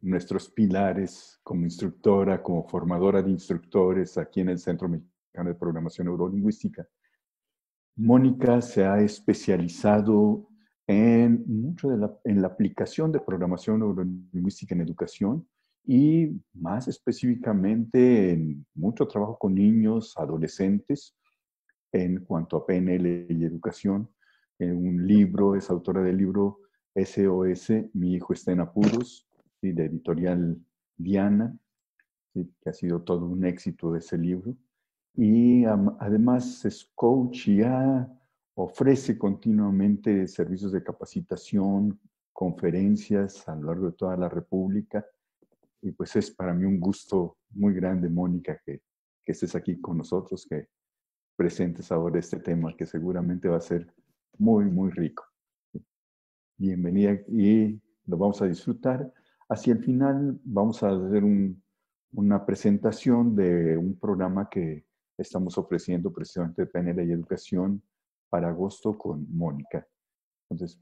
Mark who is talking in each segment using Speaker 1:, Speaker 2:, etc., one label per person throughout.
Speaker 1: nuestros pilares como instructora, como formadora de instructores aquí en el Centro Mexicano de Programación Neurolingüística. Mónica se ha especializado en mucho en la aplicación de programación neurolingüística en educación y más específicamente en mucho trabajo con niños, adolescentes, en cuanto a PNL y educación. En un libro, es autora del libro SOS, Mi hijo está en apuros, ¿sí? De editorial Diana, ¿sí? Que ha sido todo un éxito ese libro. Y además es coach y ofrece continuamente servicios de capacitación, conferencias a lo largo de toda la República. Y pues es para mí un gusto muy grande, Mónica, que estés aquí con nosotros, que presentes ahora este tema que seguramente va a ser muy, muy rico. Bienvenida y lo vamos a disfrutar. Hacia el final vamos a hacer una presentación de un programa que estamos ofreciendo precisamente de PNL y Educación para agosto con Mónica. Entonces,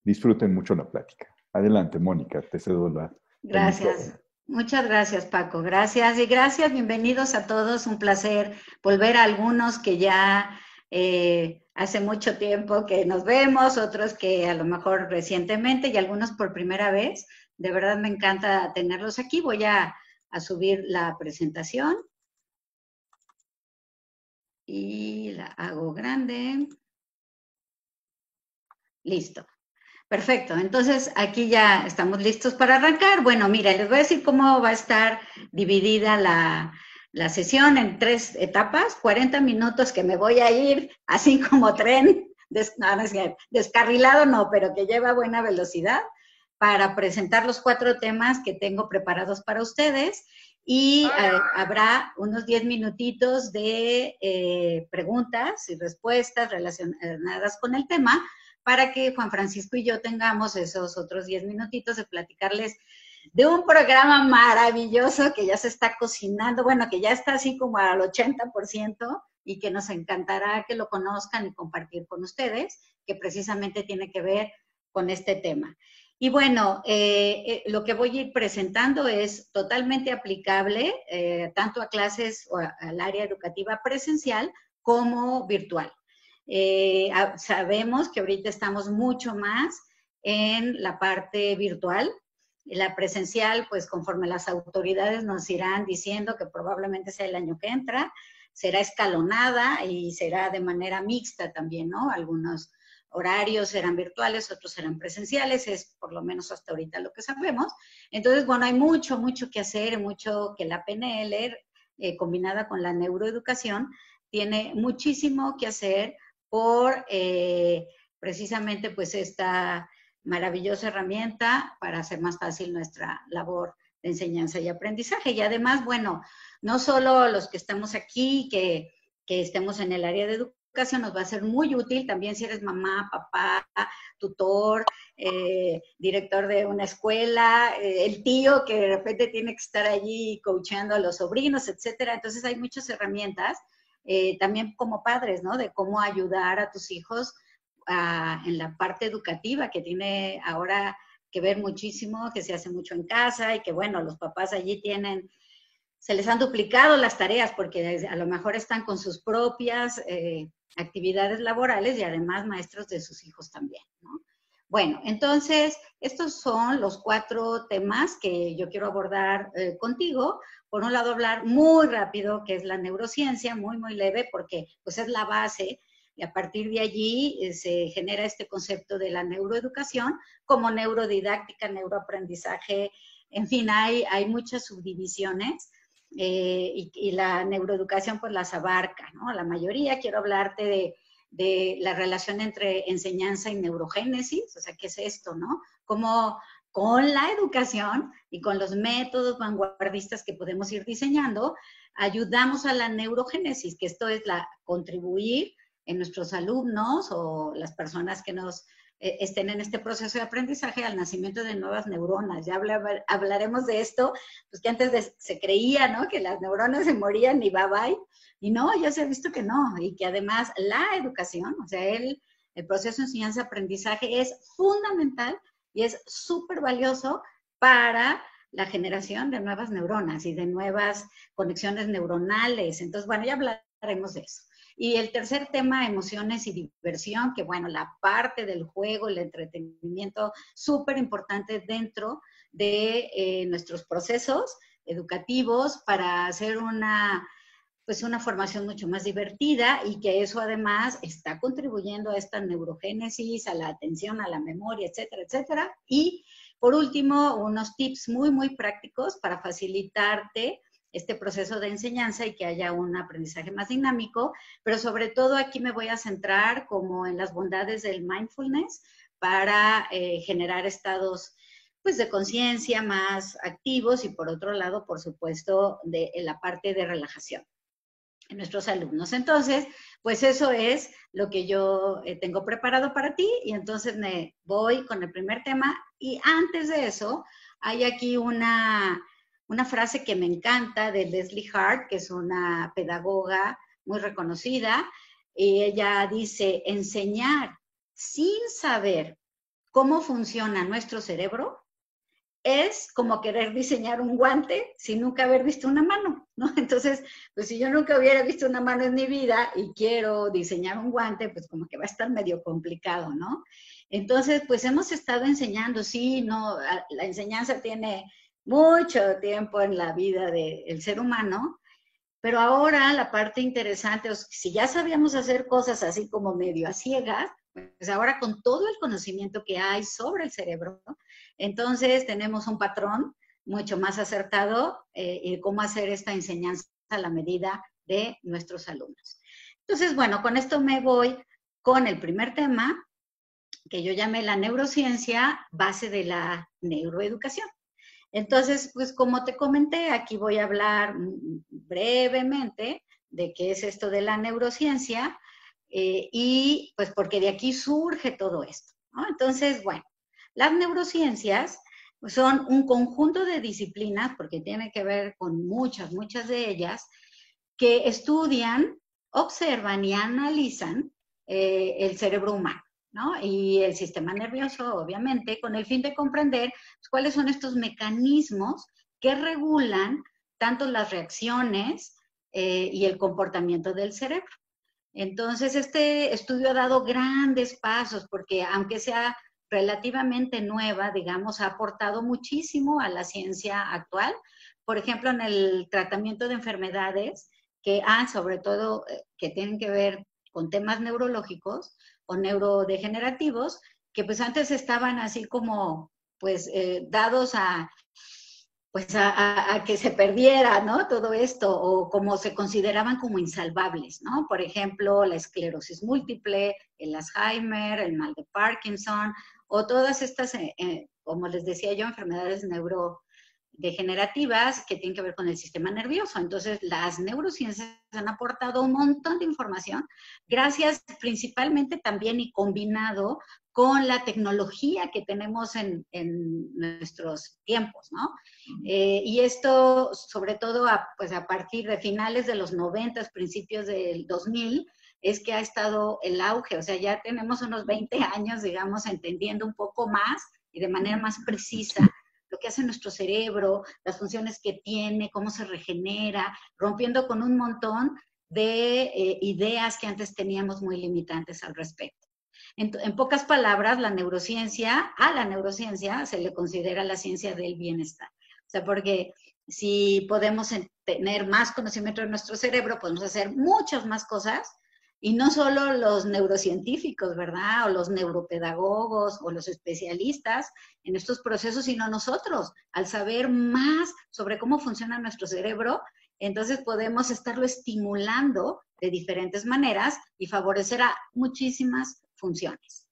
Speaker 1: disfruten mucho la plática. Adelante, Mónica, te cedo el
Speaker 2: Gracias.
Speaker 1: micrófono.
Speaker 2: Muchas gracias, Paco. Gracias y gracias. Bienvenidos a todos. Un placer volver a algunos que ya hace mucho tiempo que nos vemos, otros que a lo mejor recientemente y algunos por primera vez. De verdad me encanta tenerlos aquí. Voy a subir la presentación y la hago grande. Listo. Perfecto, entonces aquí ya estamos listos para arrancar. Bueno, mira, les voy a decir cómo va a estar dividida la sesión en 3 etapas, 40 minutos que me voy a ir así como tren, descarrilado no, pero que lleva buena velocidad, para presentar los 4 temas que tengo preparados para ustedes y habrá unos 10 minutitos de preguntas y respuestas relacionadas con el tema, para que Juan Francisco y yo tengamos esos otros 10 minutitos de platicarles de un programa maravilloso que ya se está cocinando, bueno, que ya está así como al 80% y que nos encantará que lo conozcan y compartir con ustedes, que precisamente tiene que ver con este tema. Y bueno, lo que voy a ir presentando es totalmente aplicable tanto a clases o al área educativa presencial como virtual. Sabemos que ahorita estamos mucho más en la parte virtual. La presencial, pues conforme las autoridades nos irán diciendo que probablemente sea el año que entra, será escalonada y será de manera mixta también, ¿no? Algunos horarios serán virtuales, otros serán presenciales, es por lo menos hasta ahorita lo que sabemos. Entonces, bueno, hay mucho, mucho que hacer, mucho que la PNL, combinada con la neuroeducación, tiene muchísimo que hacer por precisamente pues esta maravillosa herramienta para hacer más fácil nuestra labor de enseñanza y aprendizaje. Y además, bueno, no solo los que estamos aquí, que estemos en el área de educación, nos va a ser muy útil también si eres mamá, papá, tutor, director de una escuela, el tío que de repente tiene que estar allí coacheando a los sobrinos, etcétera. Entonces hay muchas herramientas también como padres, ¿no? De cómo ayudar a tus hijos en la parte educativa, que tiene ahora que ver muchísimo, que se hace mucho en casa y que, bueno, los papás allí se les han duplicado las tareas porque a lo mejor están con sus propias actividades laborales y además maestros de sus hijos también, ¿no? Bueno, entonces, estos son los 4 temas que yo quiero abordar contigo. Por un lado, hablar muy rápido, que es la neurociencia, muy, muy leve, porque pues es la base, y a partir de allí se genera este concepto de la neuroeducación como neurodidáctica, neuroaprendizaje, en fin, hay muchas subdivisiones. Y la neuroeducación pues las abarca, ¿no? La mayoría. Quiero hablarte de la relación entre enseñanza y neurogénesis, o sea, ¿qué es esto, no? Cómo con la educación y con los métodos vanguardistas que podemos ir diseñando, ayudamos a la neurogénesis, que esto es contribuir en nuestros alumnos o las personas que nos estén en este proceso de aprendizaje al nacimiento de nuevas neuronas. Ya hablaremos de esto, pues que antes se creía, ¿no? Que las neuronas se morían y bye bye, y no, ya se ha visto que no, y que además la educación, o sea, el proceso de enseñanza-aprendizaje es fundamental y es súper valioso para la generación de nuevas neuronas y de nuevas conexiones neuronales. Entonces, bueno, ya hablaremos de eso. Y el tercer tema, emociones y diversión, que bueno, la parte del juego, el entretenimiento, súper importante dentro de nuestros procesos educativos para hacer pues una formación mucho más divertida y que eso además está contribuyendo a esta neurogénesis, a la atención, a la memoria, etcétera, etcétera. Y por último, unos tips muy, muy prácticos para facilitarte este proceso de enseñanza y que haya un aprendizaje más dinámico, pero sobre todo aquí me voy a centrar como en las bondades del mindfulness para generar estados pues de conciencia más activos y por otro lado, por supuesto, de la parte de relajación en nuestros alumnos. Entonces, pues eso es lo que yo tengo preparado para ti y entonces me voy con el primer tema y antes de eso hay aquí una frase que me encanta de Leslie Hart, que es una pedagoga muy reconocida, y ella dice, enseñar sin saber cómo funciona nuestro cerebro es como querer diseñar un guante sin nunca haber visto una mano, ¿no? Entonces, pues si yo nunca hubiera visto una mano en mi vida y quiero diseñar un guante, pues como que va a estar medio complicado, ¿no? Entonces, pues hemos estado enseñando, sí, no, la enseñanza tiene mucho tiempo en la vida del ser humano, pero ahora la parte interesante, si ya sabíamos hacer cosas así como medio a ciegas, pues ahora con todo el conocimiento que hay sobre el cerebro, entonces tenemos un patrón mucho más acertado y cómo hacer esta enseñanza a la medida de nuestros alumnos. Entonces, bueno, con esto me voy con el primer tema que yo llamé la neurociencia, base de la neuroeducación. Entonces, pues como te comenté, aquí voy a hablar brevemente de qué es esto de la neurociencia y pues porque de aquí surge todo esto, ¿no? Entonces, bueno, las neurociencias son un conjunto de disciplinas, porque tiene que ver con muchas, muchas de ellas, que estudian, observan y analizan el cerebro humano, ¿no? Y el sistema nervioso, obviamente, con el fin de comprender pues, cuáles son estos mecanismos que regulan tanto las reacciones y el comportamiento del cerebro. Entonces, este estudio ha dado grandes pasos porque aunque sea relativamente nueva, digamos, ha aportado muchísimo a la ciencia actual. Por ejemplo, en el tratamiento de enfermedades que sobre todo, que tienen que ver con temas neurológicos o neurodegenerativos, que pues antes estaban así como, pues, dados pues a que se perdiera, ¿no? Todo esto, o como se consideraban como insalvables, ¿no? Por ejemplo, la esclerosis múltiple, el Alzheimer, el mal de Parkinson, o todas estas, como les decía yo, enfermedades neurodegenerativas que tienen que ver con el sistema nervioso. Entonces, las neurociencias han aportado un montón de información, gracias principalmente también y combinado con la tecnología que tenemos en nuestros tiempos, ¿no? Y esto, sobre todo, pues a partir de finales de los 90, principios del 2000, es que ha estado el auge, o sea, ya tenemos unos 20 años, digamos, entendiendo un poco más y de manera más precisa lo que hace nuestro cerebro, las funciones que tiene, cómo se regenera, rompiendo con un montón de ideas que antes teníamos muy limitantes al respecto. En pocas palabras, a la neurociencia se le considera la ciencia del bienestar. O sea, porque si podemos tener más conocimiento de nuestro cerebro, podemos hacer muchas más cosas, y no solo los neurocientíficos, ¿verdad? O los neuropedagogos o los especialistas en estos procesos, sino nosotros, al saber más sobre cómo funciona nuestro cerebro, entonces podemos estarlo estimulando de diferentes maneras y favorecer a muchísimas funciones.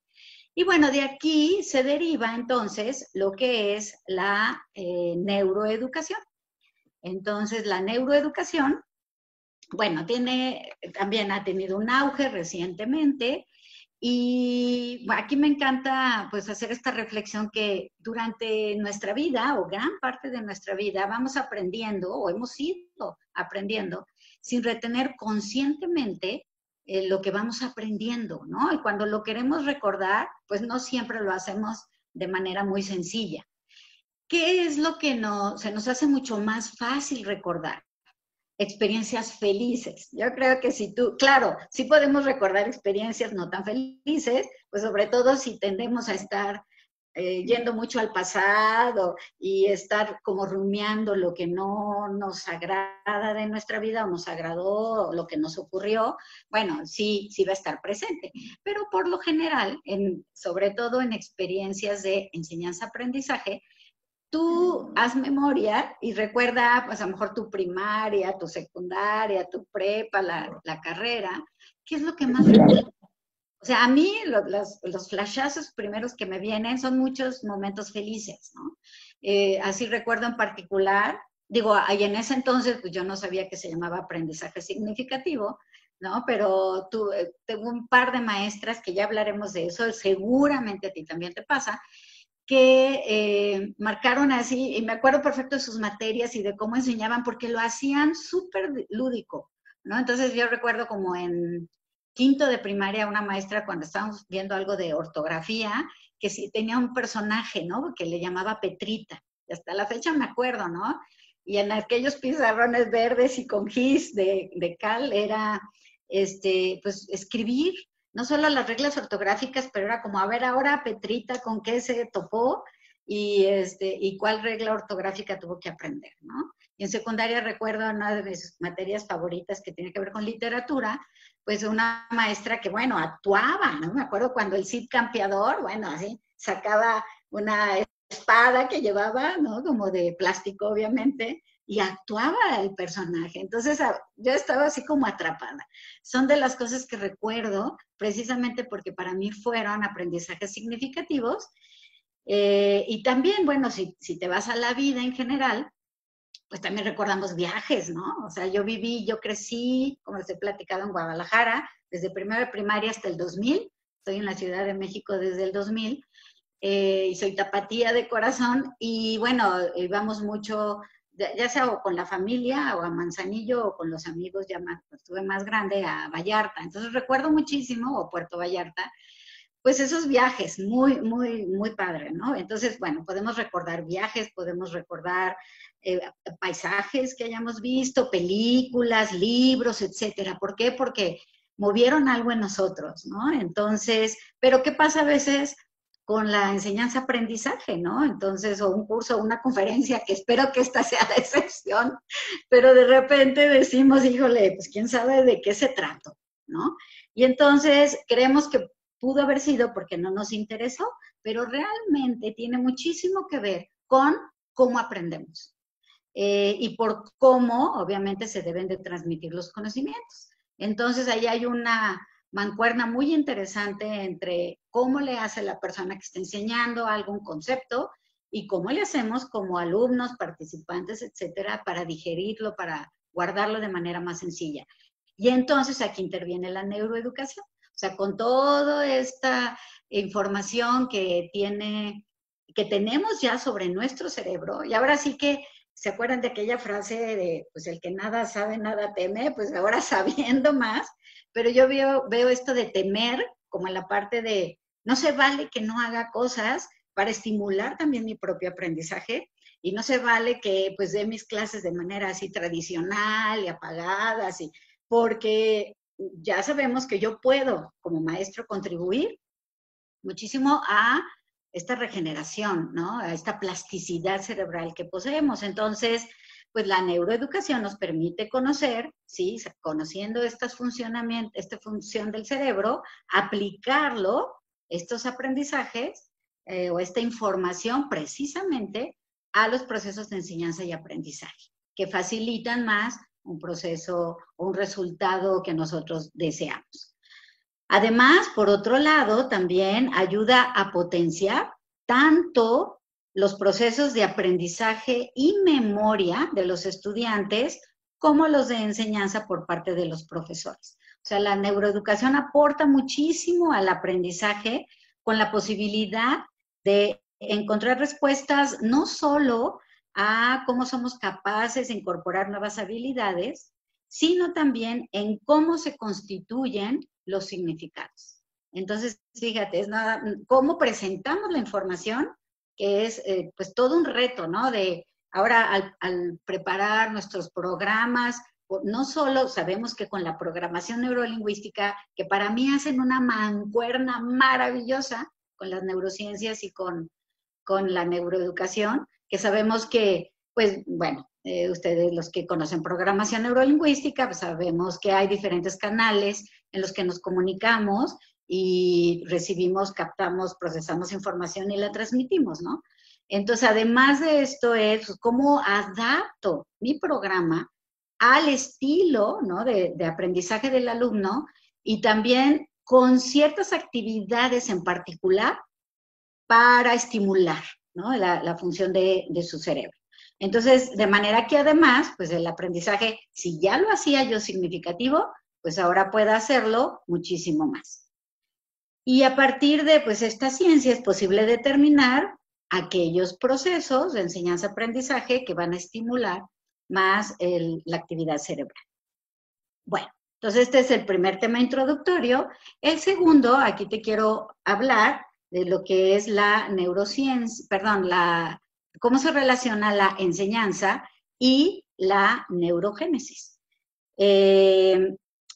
Speaker 2: Y bueno, de aquí se deriva entonces lo que es la neuroeducación. Entonces, la neuroeducación, bueno, también ha tenido un auge recientemente y aquí me encanta pues hacer esta reflexión que durante nuestra vida o gran parte de nuestra vida vamos aprendiendo o hemos ido aprendiendo sin retener conscientemente lo que vamos aprendiendo, ¿no? Y cuando lo queremos recordar, pues no siempre lo hacemos de manera muy sencilla. ¿qué es lo que se nos hace mucho más fácil recordar? Experiencias felices. Yo creo que si tú, claro, sí podemos recordar experiencias no tan felices, pues sobre todo si tendemos a estar yendo mucho al pasado y estar como rumiando lo que no nos agrada de nuestra vida o nos agradó, o lo que nos ocurrió, bueno, sí, sí va a estar presente. Pero por lo general, sobre todo en experiencias de enseñanza-aprendizaje, tú haz memoria y recuerda, pues a lo mejor tu primaria, tu secundaria, tu prepa, la carrera, ¿qué es lo que más recuerdas? O sea, a mí los flashazos primeros que me vienen son muchos momentos felices, ¿no? Así recuerdo en particular, digo, ahí en ese entonces, pues yo no sabía que se llamaba aprendizaje significativo, ¿no? Pero tengo un par de maestras que ya hablaremos de eso, seguramente a ti también te pasa, que marcaron así, y me acuerdo perfecto de sus materias y de cómo enseñaban, porque lo hacían súper lúdico, ¿no? Entonces yo recuerdo como en quinto de primaria una maestra cuando estábamos viendo algo de ortografía, que sí tenía un personaje, ¿no? Que le llamaba Petrita, y hasta la fecha me acuerdo, ¿no? Y en aquellos pizarrones verdes y con gis de cal era, pues, escribir no solo las reglas ortográficas, pero era como, a ver ahora Petrita con qué se topó y cuál regla ortográfica tuvo que aprender, ¿no? Y en secundaria recuerdo una de mis materias favoritas que tiene que ver con literatura, pues una maestra que, bueno, actuaba, ¿no? Me acuerdo cuando el Cid Campeador, bueno, así, sacaba una espada que llevaba, ¿no? Como de plástico, obviamente, y actuaba el personaje. Entonces yo estaba así como atrapada. Son de las cosas que recuerdo precisamente porque para mí fueron aprendizajes significativos. Y también, bueno, si te vas a la vida en general, pues también recordamos viajes, ¿no? O sea, yo crecí, como les he platicado, en Guadalajara, desde primero de primaria hasta el 2000. Estoy en la Ciudad de México desde el 2000. Y soy tapatía de corazón y bueno, íbamos mucho, ya sea o con la familia o a Manzanillo o con los amigos, ya más, estuve más grande, a Vallarta. Entonces recuerdo muchísimo, o Puerto Vallarta, pues esos viajes, muy, muy, muy padre, ¿no? Entonces, bueno, podemos recordar viajes, podemos recordar paisajes que hayamos visto, películas, libros, etcétera. ¿Por qué? Porque movieron algo en nosotros, ¿no? Entonces, pero ¿qué pasa a veces con la enseñanza-aprendizaje, ¿no? Entonces, o un curso, o una conferencia, que espero que esta sea la excepción, pero de repente decimos, híjole, pues quién sabe de qué se trata, ¿no? Y entonces creemos que pudo haber sido porque no nos interesó, pero realmente tiene muchísimo que ver con cómo aprendemos y por cómo, obviamente, se deben de transmitir los conocimientos. Entonces, ahí hay una mancuerna muy interesante entre cómo le hace la persona que está enseñando algún concepto y cómo le hacemos como alumnos, participantes, etcétera, para digerirlo, para guardarlo de manera más sencilla. Y entonces aquí interviene la neuroeducación. O sea, con toda esta información que tenemos ya sobre nuestro cerebro, y ahora sí que ¿se acuerdan de aquella frase de, pues el que nada sabe, nada teme? Pues ahora sabiendo más, pero yo veo esto de temer como en la parte de, no se vale que no haga cosas para estimular también mi propio aprendizaje y no se vale que pues dé mis clases de manera así tradicional y apagadas, porque ya sabemos que yo puedo como maestro contribuir muchísimo a esta regeneración, ¿no? A esta plasticidad cerebral que poseemos. Entonces, pues la neuroeducación nos permite conocer, ¿sí? Conociendo esta función del cerebro, aplicarlo, estos aprendizajes o esta información precisamente a los procesos de enseñanza y aprendizaje, que facilitan más un proceso o un resultado que nosotros deseamos. Además, por otro lado, también ayuda a potenciar tanto los procesos de aprendizaje y memoria de los estudiantes como los de enseñanza por parte de los profesores. O sea, la neuroeducación aporta muchísimo al aprendizaje con la posibilidad de encontrar respuestas no solo a cómo somos capaces de incorporar nuevas habilidades, sino también en cómo se constituyen los significados. Entonces, fíjate, es nada, cómo presentamos la información que es pues todo un reto, ¿no? De ahora al preparar nuestros programas, no solo sabemos que con la programación neurolingüística, que para mí hacen una mancuerna maravillosa con las neurociencias y con la neuroeducación, que sabemos que, pues bueno, ustedes los que conocen programación neurolingüística, pues sabemos que hay diferentes canales en los que nos comunicamos y recibimos, captamos, procesamos información y la transmitimos, ¿no? Entonces, además de esto es pues, cómo adapto mi programa al estilo, ¿no? de aprendizaje del alumno y también con ciertas actividades en particular para estimular, ¿no? la función de su cerebro. Entonces, de manera que además, pues el aprendizaje, si ya lo hacía yo significativo, pues ahora pueda hacerlo muchísimo más. Y a partir de pues esta ciencia es posible determinar aquellos procesos de enseñanza-aprendizaje que van a estimular más la actividad cerebral. Bueno, entonces este es el primer tema introductorio. El segundo, aquí te quiero hablar de lo que es la neurociencia, perdón, cómo se relaciona la enseñanza y la neurogénesis.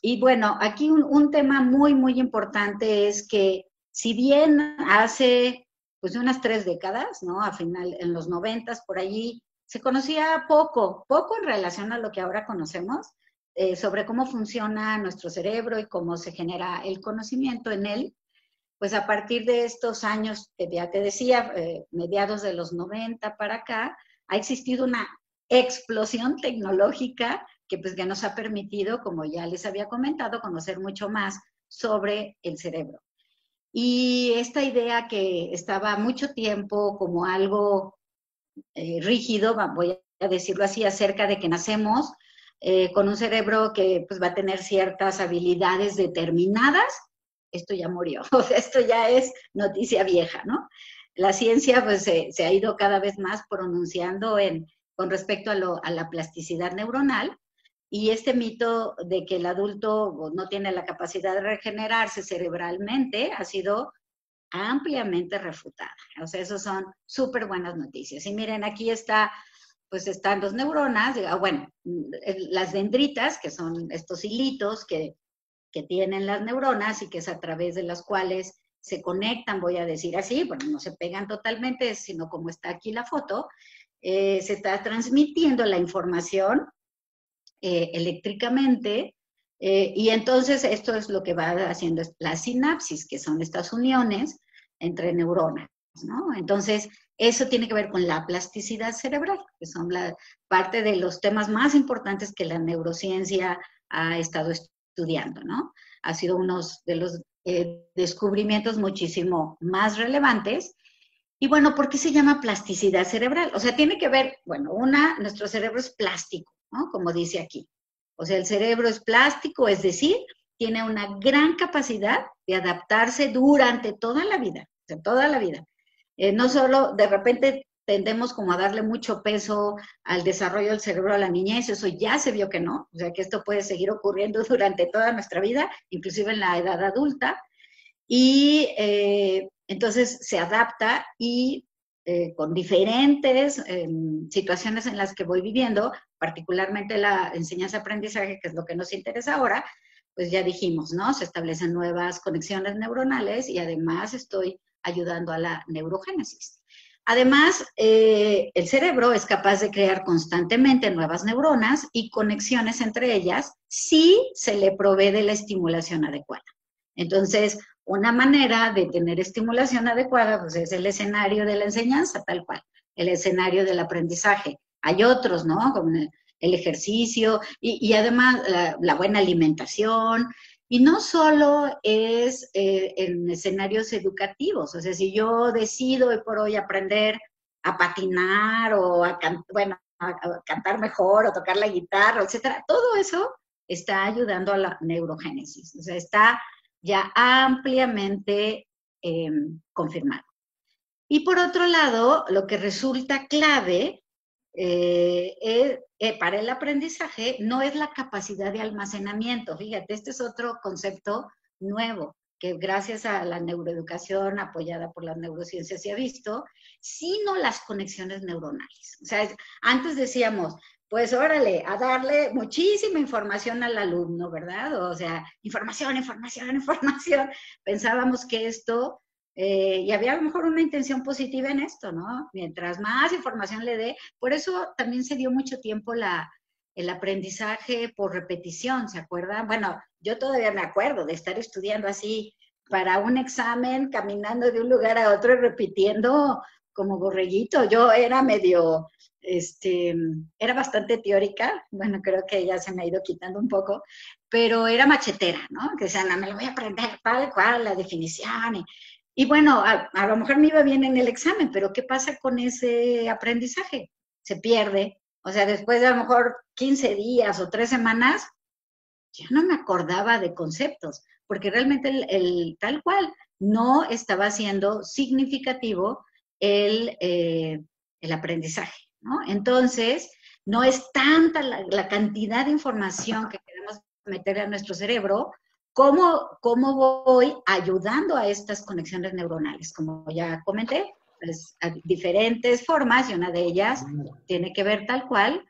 Speaker 2: Y bueno, aquí un tema muy, muy importante es que si bien hace pues unas 3 décadas, ¿no? En los 90s, por allí, se conocía poco en relación a lo que ahora conocemos, sobre cómo funciona nuestro cerebro y cómo se genera el conocimiento en él. Pues a partir de estos años, que ya te decía, mediados de los 90 para acá, ha existido una explosión tecnológica que nos ha permitido, como ya les había comentado, conocer mucho más sobre el cerebro. Y esta idea que estaba mucho tiempo como algo rígido, voy a decirlo así, acerca de que nacemos con un cerebro que pues, va a tener ciertas habilidades determinadas, esto ya murió, o sea, esto ya es noticia vieja, ¿no? La ciencia pues se ha ido cada vez más pronunciando con respecto a la plasticidad neuronal, y este mito de que el adulto no tiene la capacidad de regenerarse cerebralmente ha sido ampliamente refutada. O sea, eso son súper buenas noticias. Y miren, aquí pues están dos neuronas, bueno, las dendritas, que son estos hilitos que tienen las neuronas y que es a través de las cuales se conectan, voy a decir así, bueno, no se pegan totalmente, sino como está aquí la foto, se está transmitiendo la información eléctricamente, y entonces esto es lo que va haciendo la sinapsis, que son estas uniones entre neuronas, ¿no? Entonces, eso tiene que ver con la plasticidad cerebral, que son parte de los temas más importantes que la neurociencia ha estado estudiando, ¿no? Ha sido uno de los descubrimientos muchísimo más relevantes. Y bueno, ¿por qué se llama plasticidad cerebral? O sea, tiene que ver, bueno, nuestro cerebro es plástico, ¿no? Como dice aquí. O sea, el cerebro es plástico, es decir, tiene una gran capacidad de adaptarse durante toda la vida, o sea, toda la vida. No solo de repente tendemos como a darle mucho peso al desarrollo del cerebro a la niñez, eso ya se vio que no, o sea, que esto puede seguir ocurriendo durante toda nuestra vida, inclusive en la edad adulta. Y entonces se adapta y con diferentes situaciones en las que voy viviendo, particularmente la enseñanza-aprendizaje, que es lo que nos interesa ahora, pues ya dijimos, ¿no? Se establecen nuevas conexiones neuronales y además estoy ayudando a la neurogénesis. Además, el cerebro es capaz de crear constantemente nuevas neuronas y conexiones entre ellas si se le provee de la estimulación adecuada. Entonces, una manera de tener estimulación adecuada pues es el escenario de la enseñanza, tal cual, el escenario del aprendizaje. Hay otros, ¿no? Como el ejercicio y además la buena alimentación. Y no solo es en escenarios educativos, o sea, si yo decido hoy por hoy aprender a patinar o a cantar mejor o tocar la guitarra, etcétera, todo eso está ayudando a la neurogénesis, o sea, está ya ampliamente confirmado. Y por otro lado, lo que resulta clave para el aprendizaje no es la capacidad de almacenamiento. Fíjate, este es otro concepto nuevo, que gracias a la neuroeducación apoyada por las neurociencias se ha visto, sino las conexiones neuronales. O sea, antes decíamos, pues órale, a darle muchísima información al alumno, ¿verdad? O sea, información, información, información. Pensábamos que esto, y había a lo mejor una intención positiva en esto, ¿no? Mientras más información le dé, por eso también se dio mucho tiempo el aprendizaje por repetición, ¿se acuerdan? Bueno, yo todavía me acuerdo de estar estudiando así para un examen, caminando de un lugar a otro y repitiendo como borreguito. Yo era medio, era bastante teórica, bueno, creo que ya se me ha ido quitando un poco, pero era machetera, ¿no? Que decían, no, me lo voy a aprender tal cual, la definición. Y bueno, a lo mejor me iba bien en el examen, pero ¿qué pasa con ese aprendizaje? Se pierde. O sea, después de a lo mejor 15 días o 3 semanas, ya no me acordaba de conceptos, porque realmente tal cual no estaba siendo significativo el aprendizaje, ¿no? Entonces, no es tanta la cantidad de información que queremos meter a nuestro cerebro, cómo voy ayudando a estas conexiones neuronales. Como ya comenté, pues, a diferentes formas, y una de ellas tiene que ver tal cual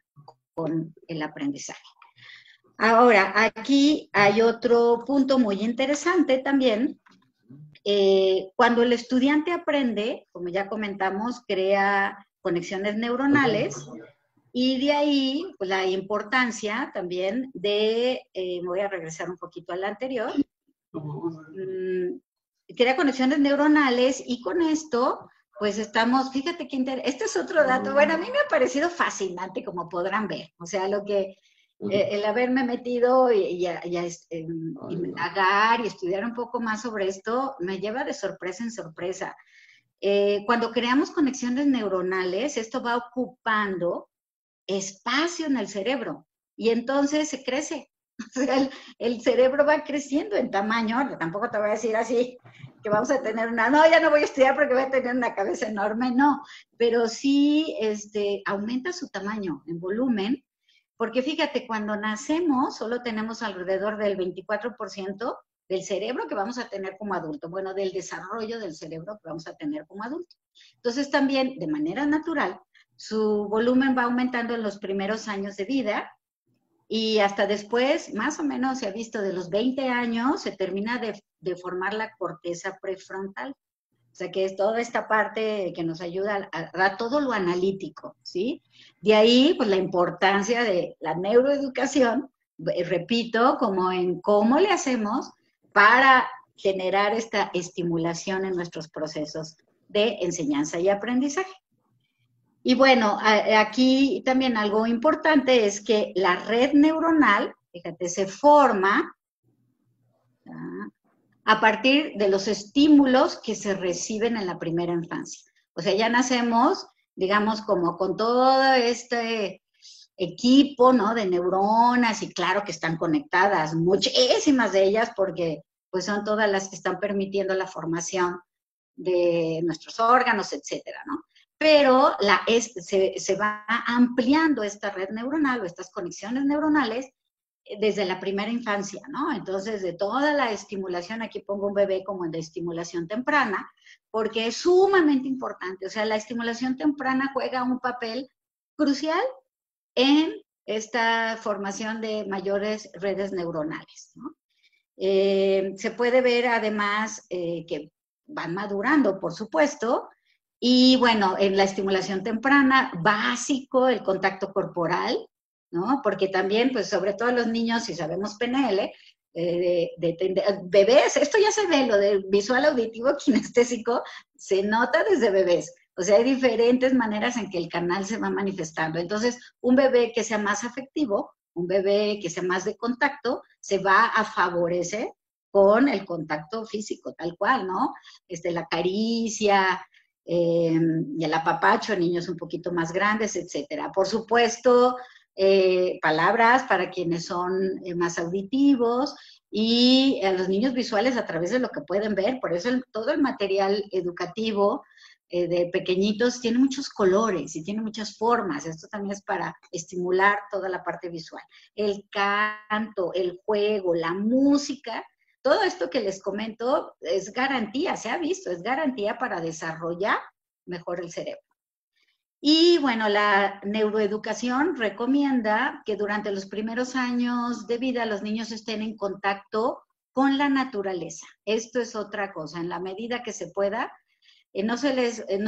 Speaker 2: con el aprendizaje. Ahora, aquí hay otro punto muy interesante también. Cuando el estudiante aprende, como ya comentamos, crea conexiones neuronales, y de ahí pues, la importancia también de, me voy a regresar un poquito al anterior, crea conexiones neuronales, y con esto pues estamos, fíjate que este es otro dato, bueno, a mí me ha parecido fascinante, como podrán ver, o sea, el haberme metido y indagar y estudiar un poco más sobre esto, me lleva de sorpresa en sorpresa. Cuando creamos conexiones neuronales, esto va ocupando espacio en el cerebro, y entonces se crece. O sea, el cerebro va creciendo en tamaño, tampoco te voy a decir así, que vamos a tener no, ya no voy a estudiar porque voy a tener una cabeza enorme, no, pero sí aumenta su tamaño en volumen, porque fíjate, cuando nacemos solo tenemos alrededor del 24% del cerebro que vamos a tener como adulto, bueno, del desarrollo del cerebro que vamos a tener como adulto. Entonces también, de manera natural, su volumen va aumentando en los primeros años de vida, y hasta después, más o menos se ha visto de los 20 años, se termina de formar la corteza prefrontal. O sea, que es toda esta parte que nos ayuda a todo lo analítico, ¿sí? De ahí, pues la importancia de la neuroeducación, repito, como en cómo le hacemos para generar esta estimulación en nuestros procesos de enseñanza y aprendizaje. Y bueno, aquí también algo importante es que la red neuronal, fíjate, se forma a partir de los estímulos que se reciben en la primera infancia. O sea, ya nacemos, digamos, como con todo este equipo, ¿no? De neuronas, y claro que están conectadas, muchísimas de ellas, porque pues son todas las que están permitiendo la formación de nuestros órganos, etcétera, ¿no? Pero se va ampliando esta red neuronal o estas conexiones neuronales desde la primera infancia, ¿no? Entonces, de toda la estimulación, aquí pongo un bebé como en de estimulación temprana, porque es sumamente importante. O sea, la estimulación temprana juega un papel crucial en esta formación de mayores redes neuronales, ¿no? Se puede ver además que van madurando, por supuesto, y bueno, en la estimulación temprana, básico el contacto corporal, ¿no? Porque también, pues sobre todo los niños, si sabemos PNL, bebés, esto ya se ve, lo del visual, auditivo, kinestésico, se nota desde bebés. O sea, hay diferentes maneras en que el canal se va manifestando. Entonces, un bebé que sea más afectivo, un bebé que sea más de contacto, se va a favorecer con el contacto físico, tal cual, ¿no? La caricia, y el apapacho, niños un poquito más grandes, etcétera. Por supuesto, palabras para quienes son más auditivos, y a los niños visuales a través de lo que pueden ver. Por eso todo el material educativo de pequeñitos tiene muchos colores y tiene muchas formas. Esto también es para estimular toda la parte visual. El canto, el juego, la música, todo esto que les comento es garantía, se ha visto, es garantía para desarrollar mejor el cerebro. Y bueno, la neuroeducación recomienda que durante los primeros años de vida los niños estén en contacto con la naturaleza. Esto es otra cosa, en la medida que se pueda, no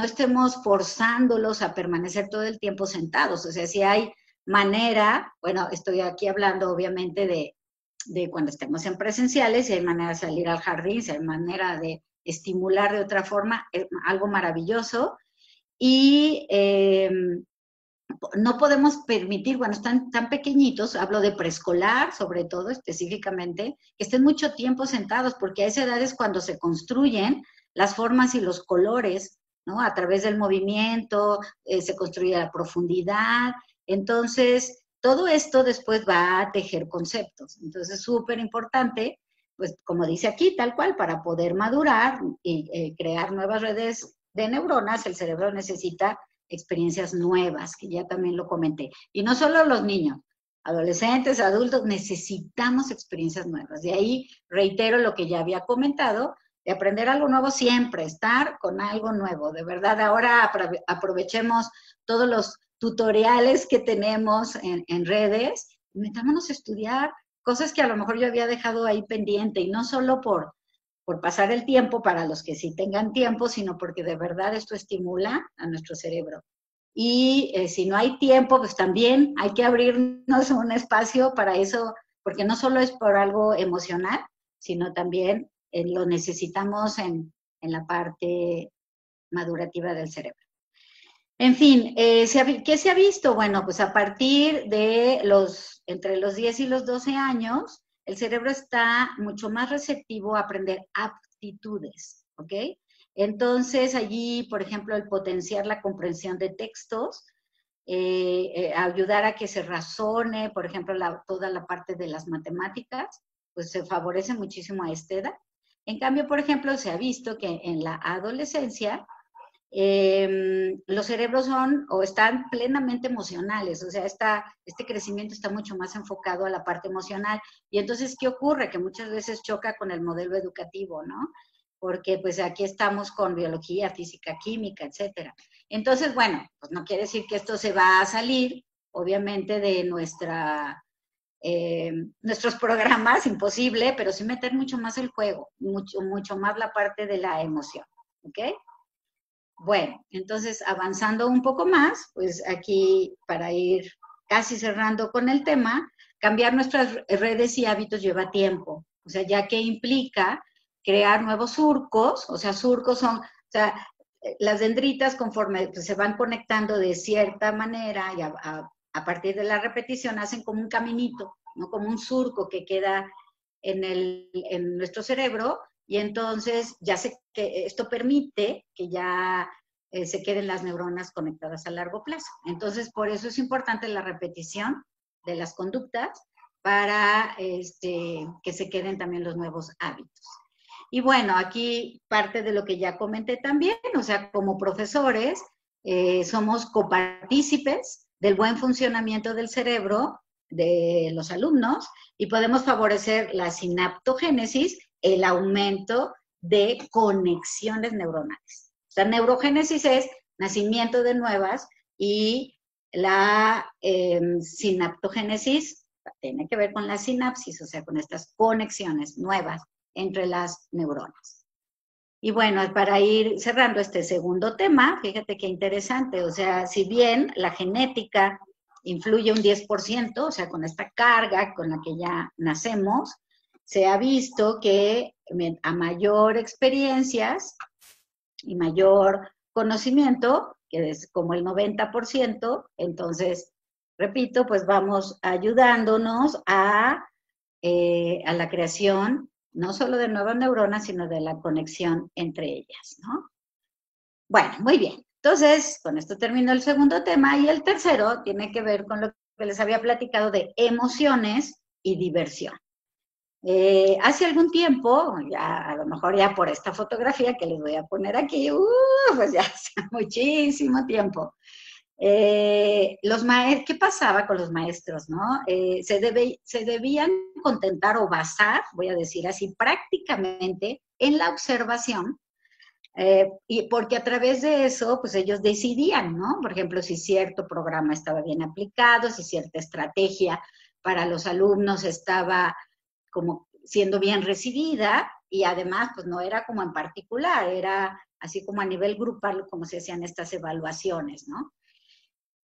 Speaker 2: estemos forzándolos a permanecer todo el tiempo sentados. O sea, si hay manera, bueno, estoy aquí hablando obviamente de cuando estemos en presenciales, si hay manera de salir al jardín, si hay manera de estimular de otra forma, es algo maravilloso. Y no podemos permitir, cuando están tan pequeñitos, hablo de preescolar sobre todo específicamente, que estén mucho tiempo sentados, porque a esa edad es cuando se construyen las formas y los colores, ¿no? A través del movimiento, se construye la profundidad. Entonces, todo esto después va a tejer conceptos. Entonces, es súper importante, pues como dice aquí, tal cual, para poder madurar y crear nuevas redes de neuronas, el cerebro necesita experiencias nuevas, que ya también lo comenté. Y no solo los niños, adolescentes, adultos, necesitamos experiencias nuevas. De ahí reitero lo que ya había comentado, de aprender algo nuevo siempre, estar con algo nuevo. De verdad, ahora aprovechemos todos los tutoriales que tenemos en redes, metámonos a estudiar cosas que a lo mejor yo había dejado ahí pendiente, y no solo por pasar el tiempo para los que sí tengan tiempo, sino porque de verdad esto estimula a nuestro cerebro. Y si no hay tiempo, pues también hay que abrirnos un espacio para eso, porque no solo es por algo emocional, sino también lo necesitamos en la parte madurativa del cerebro. En fin, ¿qué se ha visto? Bueno, pues a partir de entre los 10 y los 12 años, el cerebro está mucho más receptivo a aprender aptitudes, ¿ok? Entonces, allí, por ejemplo, el potenciar la comprensión de textos, ayudar a que se razone, por ejemplo, toda la parte de las matemáticas, pues se favorece muchísimo a esta edad. En cambio, por ejemplo, se ha visto que en la adolescencia, los cerebros son o están plenamente emocionales, o sea, este crecimiento está mucho más enfocado a la parte emocional. Y entonces, ¿qué ocurre? Que muchas veces choca con el modelo educativo, ¿no? Porque pues aquí estamos con biología, física, química, etcétera. Entonces, bueno, pues no quiere decir que esto se va a salir, obviamente, de nuestros programas, imposible, pero sí meter mucho más el juego, mucho más la parte de la emoción, ¿ok? Bueno, entonces avanzando un poco más, pues aquí para ir casi cerrando con el tema, cambiar nuestras redes y hábitos lleva tiempo, o sea, ya que implica crear nuevos surcos, o sea, surcos son, o sea, las dendritas conforme pues, se van conectando de cierta manera y a partir de la repetición hacen como un caminito, ¿no? Como un surco que queda en nuestro cerebro. Y entonces que esto permite que ya se queden las neuronas conectadas a largo plazo. Entonces, por eso es importante la repetición de las conductas para que se queden también los nuevos hábitos. Y bueno, aquí parte de lo que ya comenté también, o sea, como profesores, somos copartícipes del buen funcionamiento del cerebro de los alumnos y podemos favorecer la sinaptogénesis, el aumento de conexiones neuronales. O sea, neurogénesis es nacimiento de nuevas y la sinaptogénesis tiene que ver con la sinapsis, o sea, con estas conexiones nuevas entre las neuronas. Y bueno, para ir cerrando este segundo tema, fíjate qué interesante, o sea, si bien la genética influye un 10%, o sea, con esta carga con la que ya nacemos, se ha visto que a mayor experiencias y mayor conocimiento, que es como el 90%, entonces, repito, pues vamos ayudándonos a la creación no solo de nuevas neuronas, sino de la conexión entre ellas, ¿no? Bueno, muy bien. Entonces, con esto termino el segundo tema y el tercero tiene que ver con lo que les había platicado de emociones y diversión. Hace algún tiempo, ya a lo mejor ya por esta fotografía que les voy a poner aquí, pues ya hace muchísimo tiempo, ¿Qué pasaba con los maestros, no? Se debían contentar o basar, voy a decir así, prácticamente en la observación, y porque a través de eso, pues ellos decidían, ¿no? Por ejemplo, si cierto programa estaba bien aplicado, si cierta estrategia para los alumnos estaba como siendo bien recibida, y además, pues no era como en particular, era así como a nivel grupal como se hacían estas evaluaciones, ¿no?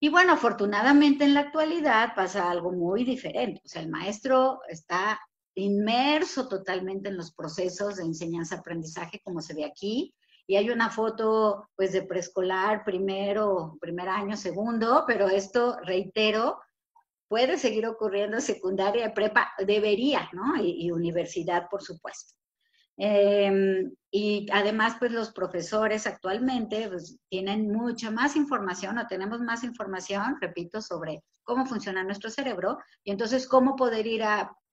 Speaker 2: Y bueno, afortunadamente en la actualidad pasa algo muy diferente. O sea, el maestro está inmerso totalmente en los procesos de enseñanza-aprendizaje, como se ve aquí. Y hay una foto, pues, de preescolar, primer año, segundo, pero esto, reitero, puede seguir ocurriendo secundaria, prepa, debería, ¿no? Y universidad, por supuesto. Y además, pues los profesores actualmente pues, tienen mucha más información o tenemos más información, repito, sobre cómo funciona nuestro cerebro y entonces cómo poder ir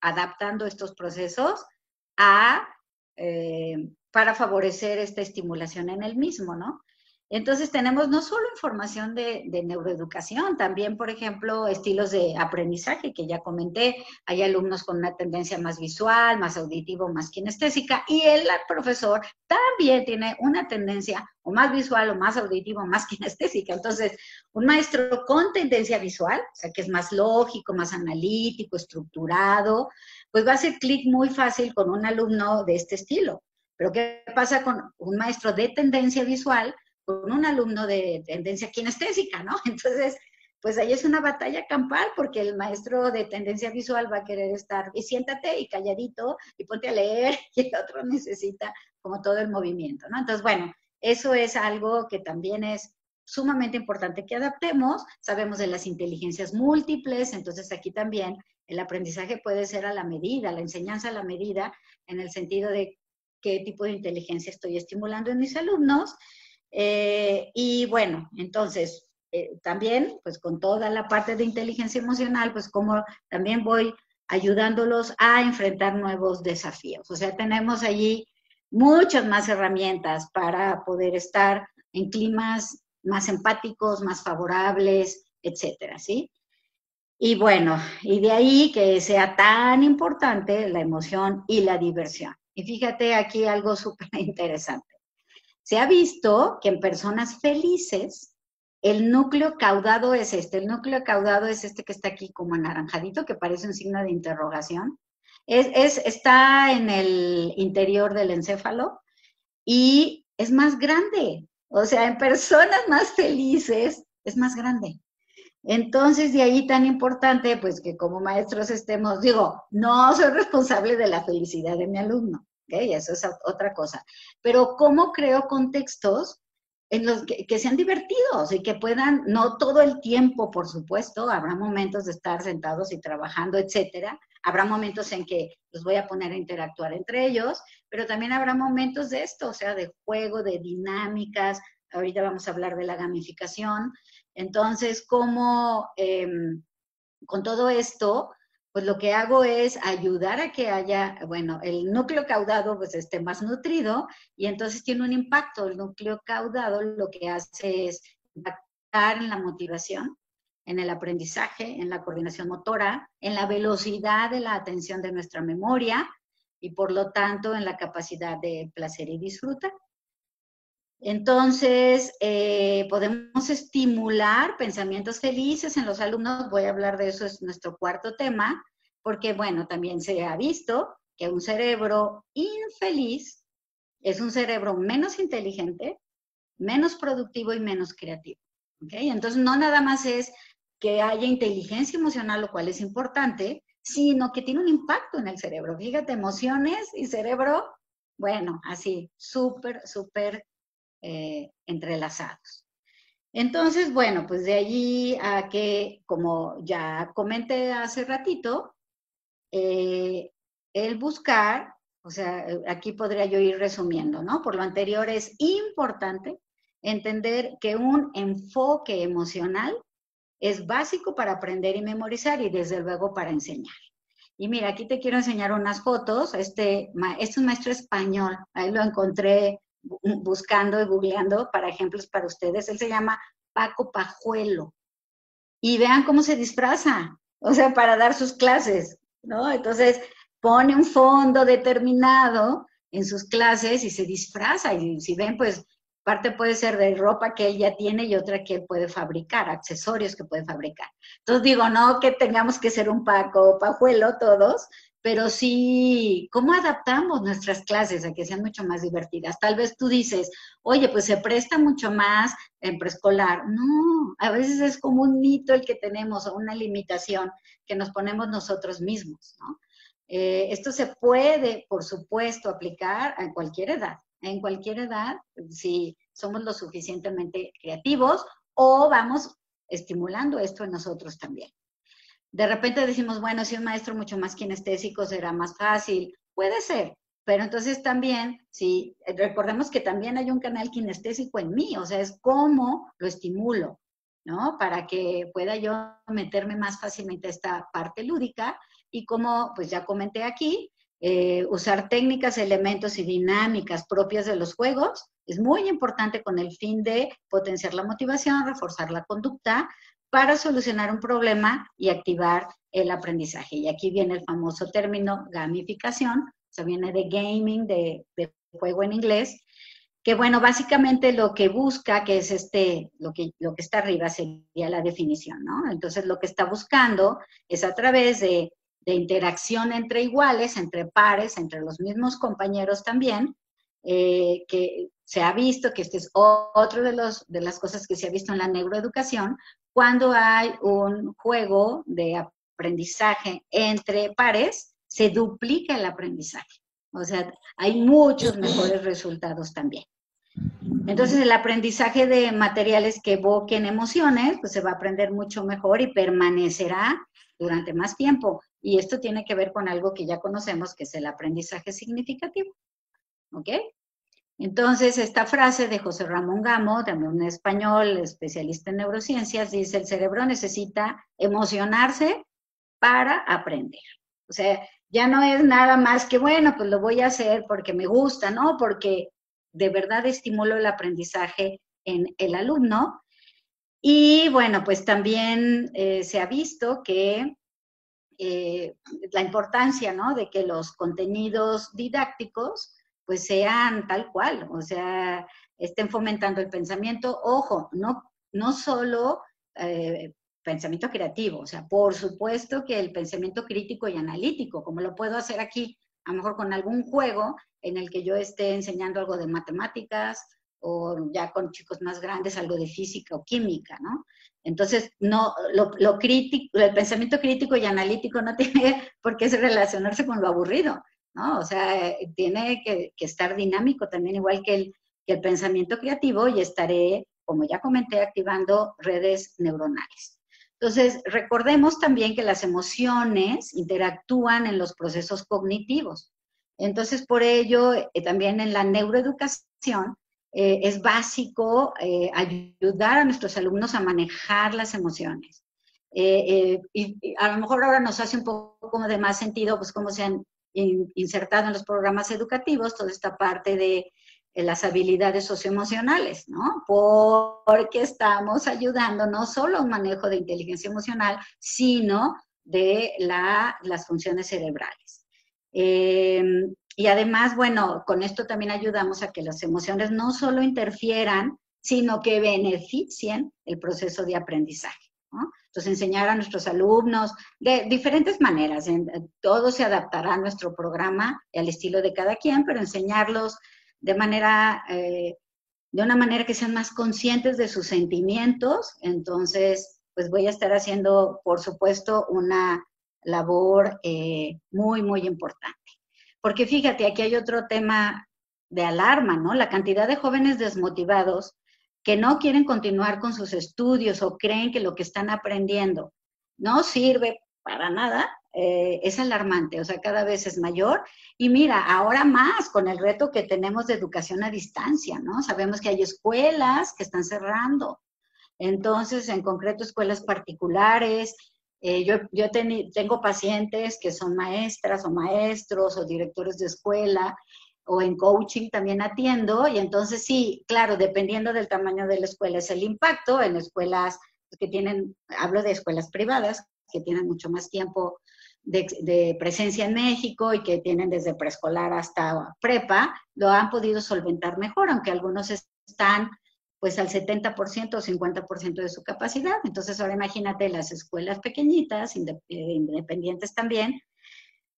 Speaker 2: adaptando estos procesos a, para favorecer esta estimulación en el mismo, ¿no? Entonces tenemos no solo información de neuroeducación, también, por ejemplo, estilos de aprendizaje que ya comenté. Hay alumnos con una tendencia más visual, más auditivo, más kinestésica, y el profesor también tiene una tendencia o más visual o más auditivo, más kinestésica. Entonces, un maestro con tendencia visual, o sea, que es más lógico, más analítico, estructurado, pues va a hacer clic muy fácil con un alumno de este estilo. Pero ¿qué pasa con un maestro de tendencia visual con un alumno de tendencia kinestésica, ¿no? Entonces, pues ahí es una batalla campal porque el maestro de tendencia visual va a querer estar y siéntate y calladito y ponte a leer y el otro necesita como todo el movimiento, ¿no? Entonces, bueno, eso es algo que también es sumamente importante que adaptemos. Sabemos de las inteligencias múltiples, entonces aquí también el aprendizaje puede ser a la medida, la enseñanza a la medida, en el sentido de qué tipo de inteligencia estoy estimulando en mis alumnos. Y bueno, entonces, también, pues con toda la parte de inteligencia emocional, pues como también voy ayudándolos a enfrentar nuevos desafíos. O sea, tenemos allí muchas más herramientas para poder estar en climas más empáticos, más favorables, etcétera, ¿sí? Y bueno, y de ahí que sea tan importante la emoción y la diversión. Y fíjate aquí algo súper interesante. Se ha visto que en personas felices el núcleo caudado es este. El núcleo caudado es este que está aquí como anaranjadito, que parece un signo de interrogación. Está en el interior del encéfalo y es más grande. O sea, en personas más felices es más grande. Entonces, de ahí tan importante, pues que como maestros estemos, digo, no soy responsable de la felicidad de mi alumno, ¿ok? Eso es otra cosa. Pero cómo creo contextos en los que sean divertidos y que puedan, no todo el tiempo, por supuesto, habrá momentos de estar sentados y trabajando, etcétera. Habrá momentos en que los voy a poner a interactuar entre ellos, pero también habrá momentos de esto, o sea, de juego, de dinámicas. Ahorita vamos a hablar de la gamificación. Entonces, como con todo esto, pues lo que hago es ayudar a que haya, bueno, el núcleo caudado pues esté más nutrido y entonces tiene un impacto. El núcleo caudado lo que hace es impactar en la motivación, en el aprendizaje, en la coordinación motora, en la velocidad de la atención de nuestra memoria y por lo tanto en la capacidad de placer y disfruta. Entonces, podemos estimular pensamientos felices en los alumnos. Voy a hablar de eso, es nuestro cuarto tema, porque, bueno, también se ha visto que un cerebro infeliz es un cerebro menos inteligente, menos productivo y menos creativo. ¿Okay? Entonces, no nada más es que haya inteligencia emocional, lo cual es importante, sino que tiene un impacto en el cerebro. Fíjate, emociones y cerebro, bueno, así, súper entrelazados. Entonces, bueno, pues de allí a que, como ya comenté hace ratito, el buscar, o sea, aquí podría yo ir resumiendo, ¿no? Por lo anterior es importante entender que un enfoque emocional es básico para aprender y memorizar y desde luego para enseñar. Y mira, aquí te quiero enseñar unas fotos. Este es un maestro español, ahí lo encontré buscando y googleando para ejemplos para ustedes. Él se llama Paco Pajuelo. Y vean cómo se disfraza, o sea, para dar sus clases, ¿no? Entonces, pone un fondo determinado en sus clases y se disfraza. Y si ven, pues, parte puede ser de ropa que él ya tiene y otra que él puede fabricar, accesorios que puede fabricar. Entonces, digo, no que tengamos que ser un Paco o Pajuelo todos, pero sí, ¿cómo adaptamos nuestras clases a que sean mucho más divertidas? Tal vez tú dices, oye, pues se presta mucho más en preescolar. No, a veces es como un mito el que tenemos o una limitación que nos ponemos nosotros mismos, ¿no? Esto se puede, por supuesto, aplicar a cualquier edad. En cualquier edad, si somos lo suficientemente creativos o vamos estimulando esto en nosotros también. De repente decimos, bueno, si un maestro mucho más kinestésico será más fácil. Puede ser, pero entonces también, si recordemos que también hay un canal kinestésico en mí, o sea, es cómo lo estimulo, ¿no? Para que pueda yo meterme más fácilmente a esta parte lúdica y como, pues ya comenté aquí, usar técnicas, elementos y dinámicas propias de los juegos es muy importante con el fin de potenciar la motivación, reforzar la conducta, para solucionar un problema y activar el aprendizaje. Y aquí viene el famoso término gamificación, o sea, viene de gaming, de juego en inglés, que bueno, básicamente lo que busca, que es lo que está arriba sería la definición, ¿no? Entonces lo que está buscando es a través de interacción entre iguales, entre pares, entre los mismos compañeros también, que se ha visto, que este es otro de las cosas que se ha visto en la neuroeducación, cuando hay un juego de aprendizaje entre pares, se duplica el aprendizaje. O sea, hay muchos mejores resultados también. Entonces, el aprendizaje de materiales que evoquen emociones, pues se va a aprender mucho mejor y permanecerá durante más tiempo. Y esto tiene que ver con algo que ya conocemos, que es el aprendizaje significativo. ¿Ok? Entonces, esta frase de José Ramón Gamo, también un español especialista en neurociencias, dice, el cerebro necesita emocionarse para aprender. O sea, ya no es nada más que, bueno, pues lo voy a hacer porque me gusta, ¿no? Porque de verdad estimulo el aprendizaje en el alumno. Y bueno, pues también se ha visto que la importancia, ¿no? De que los contenidos didácticos pues sean tal cual, o sea, estén fomentando el pensamiento, ojo, no solo pensamiento creativo, o sea, por supuesto que el pensamiento crítico y analítico, como lo puedo hacer aquí, a lo mejor con algún juego en el que yo esté enseñando algo de matemáticas o ya con chicos más grandes algo de física o química, ¿no? Entonces, no, lo crítico, el pensamiento crítico y analítico no tiene por qué relacionarse con lo aburrido, ¿no? O sea, tiene que estar dinámico también, igual que el pensamiento creativo, y estaré, como ya comenté, activando redes neuronales. Entonces, recordemos también que las emociones interactúan en los procesos cognitivos. Entonces, por ello, también en la neuroeducación, es básico ayudar a nuestros alumnos a manejar las emociones. Y a lo mejor ahora nos hace un poco de más sentido, pues, cómo se han insertado en los programas educativos toda esta parte de las habilidades socioemocionales, ¿no? Porque estamos ayudando no solo a un manejo de inteligencia emocional, sino de las funciones cerebrales. Y además, bueno, con esto también ayudamos a que las emociones no solo interfieran, sino que beneficien el proceso de aprendizaje, ¿no? Entonces, enseñar a nuestros alumnos de diferentes maneras. Todo se adaptará a nuestro programa y al estilo de cada quien, pero enseñarlos de una manera que sean más conscientes de sus sentimientos. Entonces, pues voy a estar haciendo, por supuesto, una labor muy, muy importante. Porque fíjate, aquí hay otro tema de alarma, ¿no? La cantidad de jóvenes desmotivados que no quieren continuar con sus estudios o creen que lo que están aprendiendo no sirve para nada, es alarmante, o sea, cada vez es mayor. Y mira, ahora más con el reto que tenemos de educación a distancia, ¿no? Sabemos que hay escuelas que están cerrando. Entonces, en concreto, escuelas particulares. Yo tengo pacientes que son maestras o maestros o directores de escuela o en coaching también atiendo, y entonces sí, claro, dependiendo del tamaño de la escuela es el impacto. En escuelas que tienen, hablo de escuelas privadas, que tienen mucho más tiempo de presencia en México y que tienen desde preescolar hasta prepa, lo han podido solventar mejor, aunque algunos están pues al 70% o 50% de su capacidad. Entonces ahora imagínate las escuelas pequeñitas, independientes también,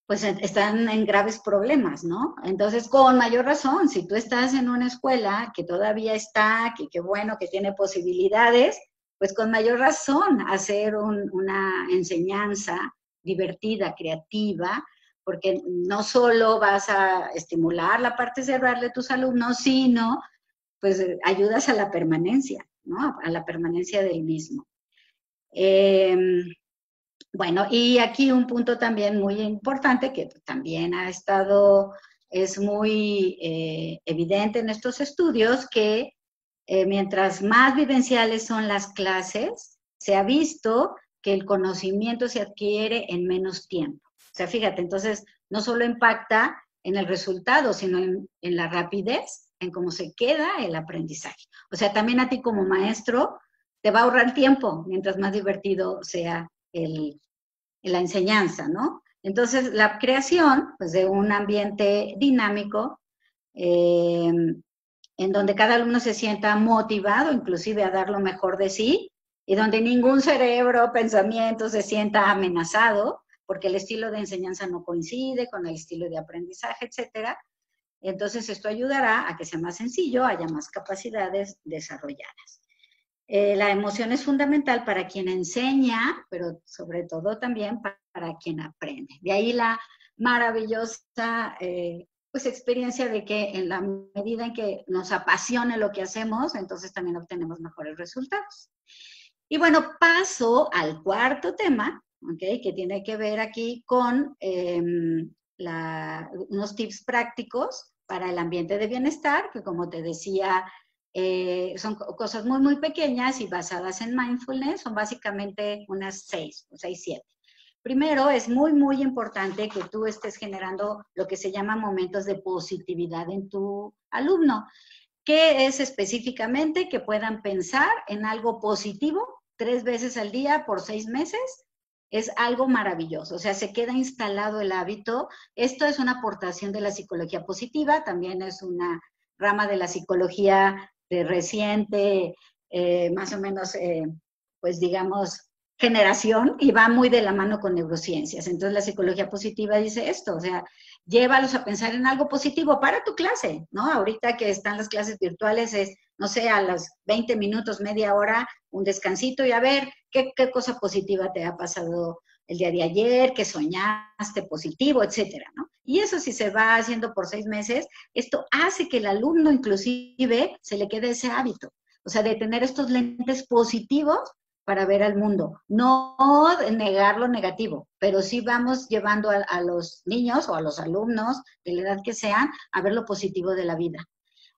Speaker 2: pues están en graves problemas, ¿no? Entonces, con mayor razón, si tú estás en una escuela que todavía está, que bueno, que tiene posibilidades, pues con mayor razón hacer una enseñanza divertida, creativa, porque no solo vas a estimular la parte cerebral de tus alumnos, sino pues ayudas a la permanencia, ¿no? A la permanencia del mismo. Bueno, y aquí un punto también muy importante que también ha estado, es muy evidente en estos estudios, que mientras más vivenciales son las clases, se ha visto que el conocimiento se adquiere en menos tiempo. O sea, fíjate, entonces no solo impacta en el resultado, sino en la rapidez, en cómo se queda el aprendizaje. O sea, también a ti como maestro te va a ahorrar tiempo mientras más divertido sea la enseñanza, ¿no? Entonces, la creación pues, de un ambiente dinámico en donde cada alumno se sienta motivado, inclusive a dar lo mejor de sí, y donde ningún cerebro, pensamiento se sienta amenazado, porque el estilo de enseñanza no coincide con el estilo de aprendizaje, etcétera. Entonces, esto ayudará a que sea más sencillo, haya más capacidades desarrolladas. La emoción es fundamental para quien enseña, pero sobre todo también para quien aprende. De ahí la maravillosa pues, experiencia de que en la medida en que nos apasione lo que hacemos, entonces también obtenemos mejores resultados. Y bueno, paso al cuarto tema, ¿okay? Que tiene que ver aquí con unos tips prácticos para el ambiente de bienestar, que como te decía, son cosas muy, muy pequeñas y basadas en mindfulness, son básicamente unas 6 o 6, 7. Primero, es muy, muy importante que tú estés generando lo que se llama momentos de positividad en tu alumno. ¿Qué es específicamente? Que puedan pensar en algo positivo 3 veces al día por 6 meses. Es algo maravilloso, o sea, se queda instalado el hábito. Esto es una aportación de la psicología positiva, también es una rama de la psicología de reciente, más o menos, pues digamos, generación, y va muy de la mano con neurociencias. Entonces la psicología positiva dice esto, o sea, llévalos a pensar en algo positivo para tu clase, ¿no? Ahorita que están las clases virtuales es, no sé, a las 20 minutos, media hora, un descansito y a ver qué cosa positiva te ha pasado el día de ayer, qué soñaste positivo, etcétera, ¿no? Y eso si se va haciendo por 6 meses, esto hace que el alumno inclusive se le quede ese hábito, o sea, de tener estos lentes positivos para ver al mundo. No negar lo negativo, pero sí vamos llevando a los niños o a los alumnos de la edad que sean a ver lo positivo de la vida.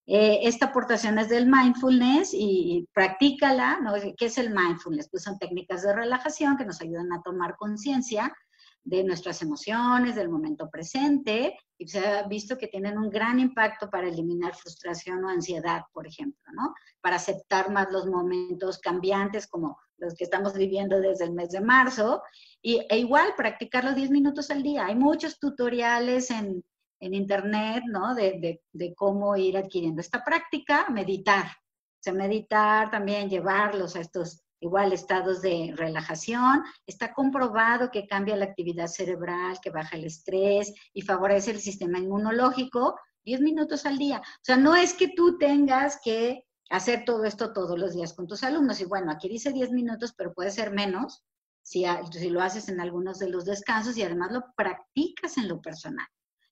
Speaker 2: Esta aportación es del mindfulness y practícala, ¿no? ¿Qué es el mindfulness? Pues son técnicas de relajación que nos ayudan a tomar conciencia de nuestras emociones, del momento presente, y se ha visto que tienen un gran impacto para eliminar frustración o ansiedad, por ejemplo, ¿no? Para aceptar más los momentos cambiantes como los que estamos viviendo desde el mes de marzo, e igual practicarlo 10 minutos al día. Hay muchos tutoriales en internet, ¿no? De cómo ir adquiriendo esta práctica, meditar. O sea, meditar también, llevarlos a estos igual estados de relajación. Está comprobado que cambia la actividad cerebral, que baja el estrés y favorece el sistema inmunológico 10 minutos al día. O sea, no es que tú tengas que hacer todo esto todos los días con tus alumnos. Y bueno, aquí dice 10 minutos, pero puede ser menos si lo haces en algunos de los descansos y además lo practicas en lo personal.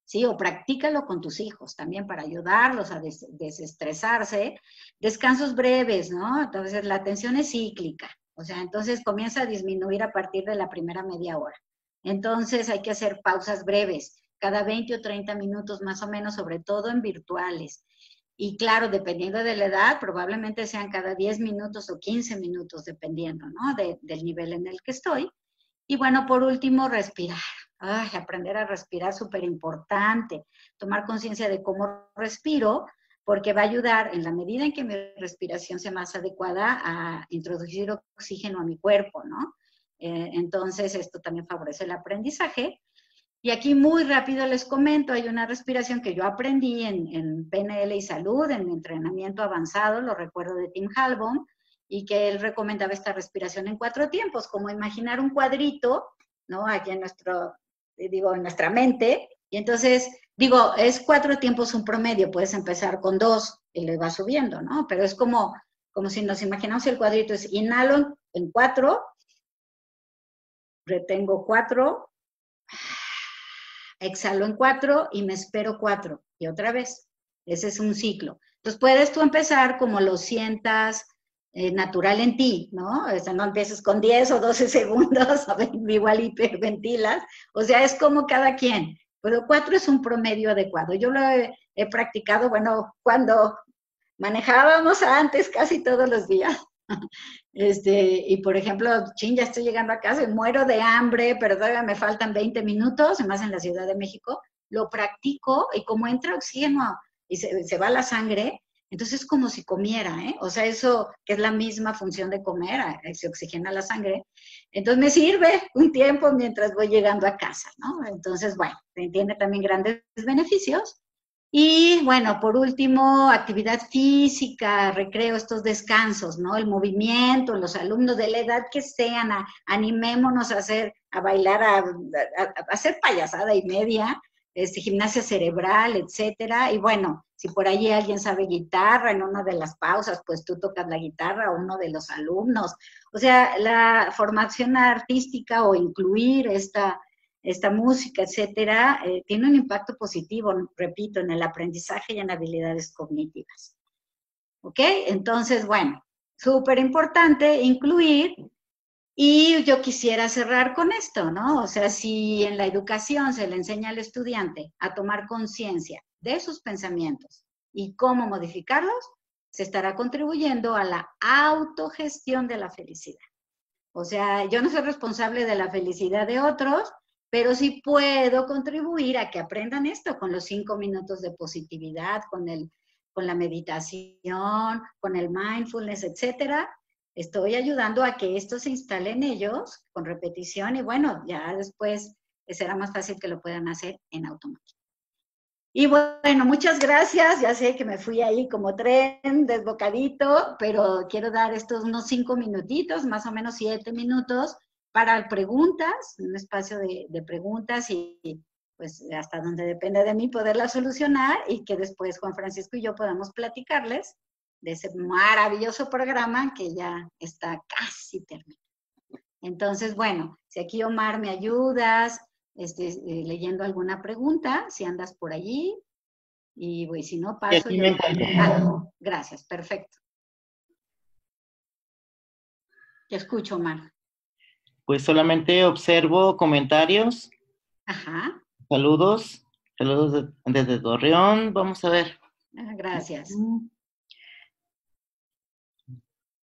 Speaker 2: ¿Sí? O practícalo con tus hijos también para ayudarlos a desestresarse. Descansos breves, ¿no? Entonces, la atención es cíclica, o sea, entonces comienza a disminuir a partir de la primera media hora. Entonces, hay que hacer pausas breves, cada 20 o 30 minutos más o menos, sobre todo en virtuales. Y claro, dependiendo de la edad, probablemente sean cada 10 minutos o 15 minutos, dependiendo, ¿no? Del nivel en el que estoy. Y bueno, por último, respirar. Ay, aprender a respirar, súper importante. Tomar conciencia de cómo respiro, porque va a ayudar en la medida en que mi respiración sea más adecuada a introducir oxígeno a mi cuerpo, ¿no? Entonces, esto también favorece el aprendizaje. Y aquí muy rápido les comento, hay una respiración que yo aprendí en PNL y salud, en mi entrenamiento avanzado, lo recuerdo de Tim Halbom, y que él recomendaba esta respiración en 4 tiempos, como imaginar un cuadrito, ¿no? Aquí en en nuestra mente, y entonces, digo, es 4 tiempos un promedio, puedes empezar con 2 y le vas subiendo, ¿no? Pero es como si nos imaginamos el cuadrito, es inhalo en 4, retengo 4, exhalo en 4 y me espero 4. Y otra vez. Ese es un ciclo. Entonces puedes tú empezar como lo sientas natural en ti, ¿no? O sea, no empieces con 10 o 12 segundos, igual hiperventilas. O sea, es como cada quien. Pero 4 es un promedio adecuado. Yo lo he practicado, bueno, cuando manejábamos antes casi todos los días. Y por ejemplo, ya estoy llegando a casa y muero de hambre, pero todavía me faltan 20 minutos, más en la Ciudad de México, lo practico y como entra oxígeno y se va la sangre, entonces es como si comiera, ¿eh? O sea, eso que es la misma función de comer, se oxigena la sangre, entonces me sirve un tiempo mientras voy llegando a casa, ¿no? Entonces, bueno, tiene también grandes beneficios. Y bueno, por último, actividad física, recreo, estos descansos, ¿no? El movimiento, los alumnos de la edad que sean, animémonos a bailar, a hacer payasada y media, gimnasia cerebral, etcétera. Y bueno, si por allí alguien sabe guitarra, en una de las pausas, pues tú tocas la guitarra o uno de los alumnos. O sea, la formación artística o incluir esta música, etcétera, tiene un impacto positivo, repito, en el aprendizaje y en habilidades cognitivas. ¿Ok? Entonces, bueno, súper importante incluir, y yo quisiera cerrar con esto, ¿no? O sea, si en la educación se le enseña al estudiante a tomar conciencia de sus pensamientos y cómo modificarlos, se estará contribuyendo a la autogestión de la felicidad. O sea, yo no soy responsable de la felicidad de otros, pero sí puedo contribuir a que aprendan esto con los 5 minutos de positividad, con la meditación, con el mindfulness, etcétera. Estoy ayudando a que esto se instale en ellos con repetición y bueno, ya después será más fácil que lo puedan hacer en automático. Y bueno, muchas gracias. Ya sé que me fui ahí como tren desbocadito, pero quiero dar estos unos 5 minutitos, más o menos 7 minutos, para preguntas, un espacio de preguntas y pues hasta donde depende de mí poderlas solucionar y que después Juan Francisco y yo podamos platicarles de ese maravilloso programa que ya está casi terminado. Entonces, bueno, si aquí Omar me ayudas, leyendo alguna pregunta, si andas por allí, y pues, si no
Speaker 3: Y
Speaker 2: paso
Speaker 3: aquí
Speaker 2: yo.
Speaker 3: me encuentro.
Speaker 2: Gracias, perfecto. Te escucho, Omar.
Speaker 3: Pues solamente observo comentarios,
Speaker 2: Ajá.
Speaker 3: saludos, desde Torreón. Vamos a ver.
Speaker 2: Gracias.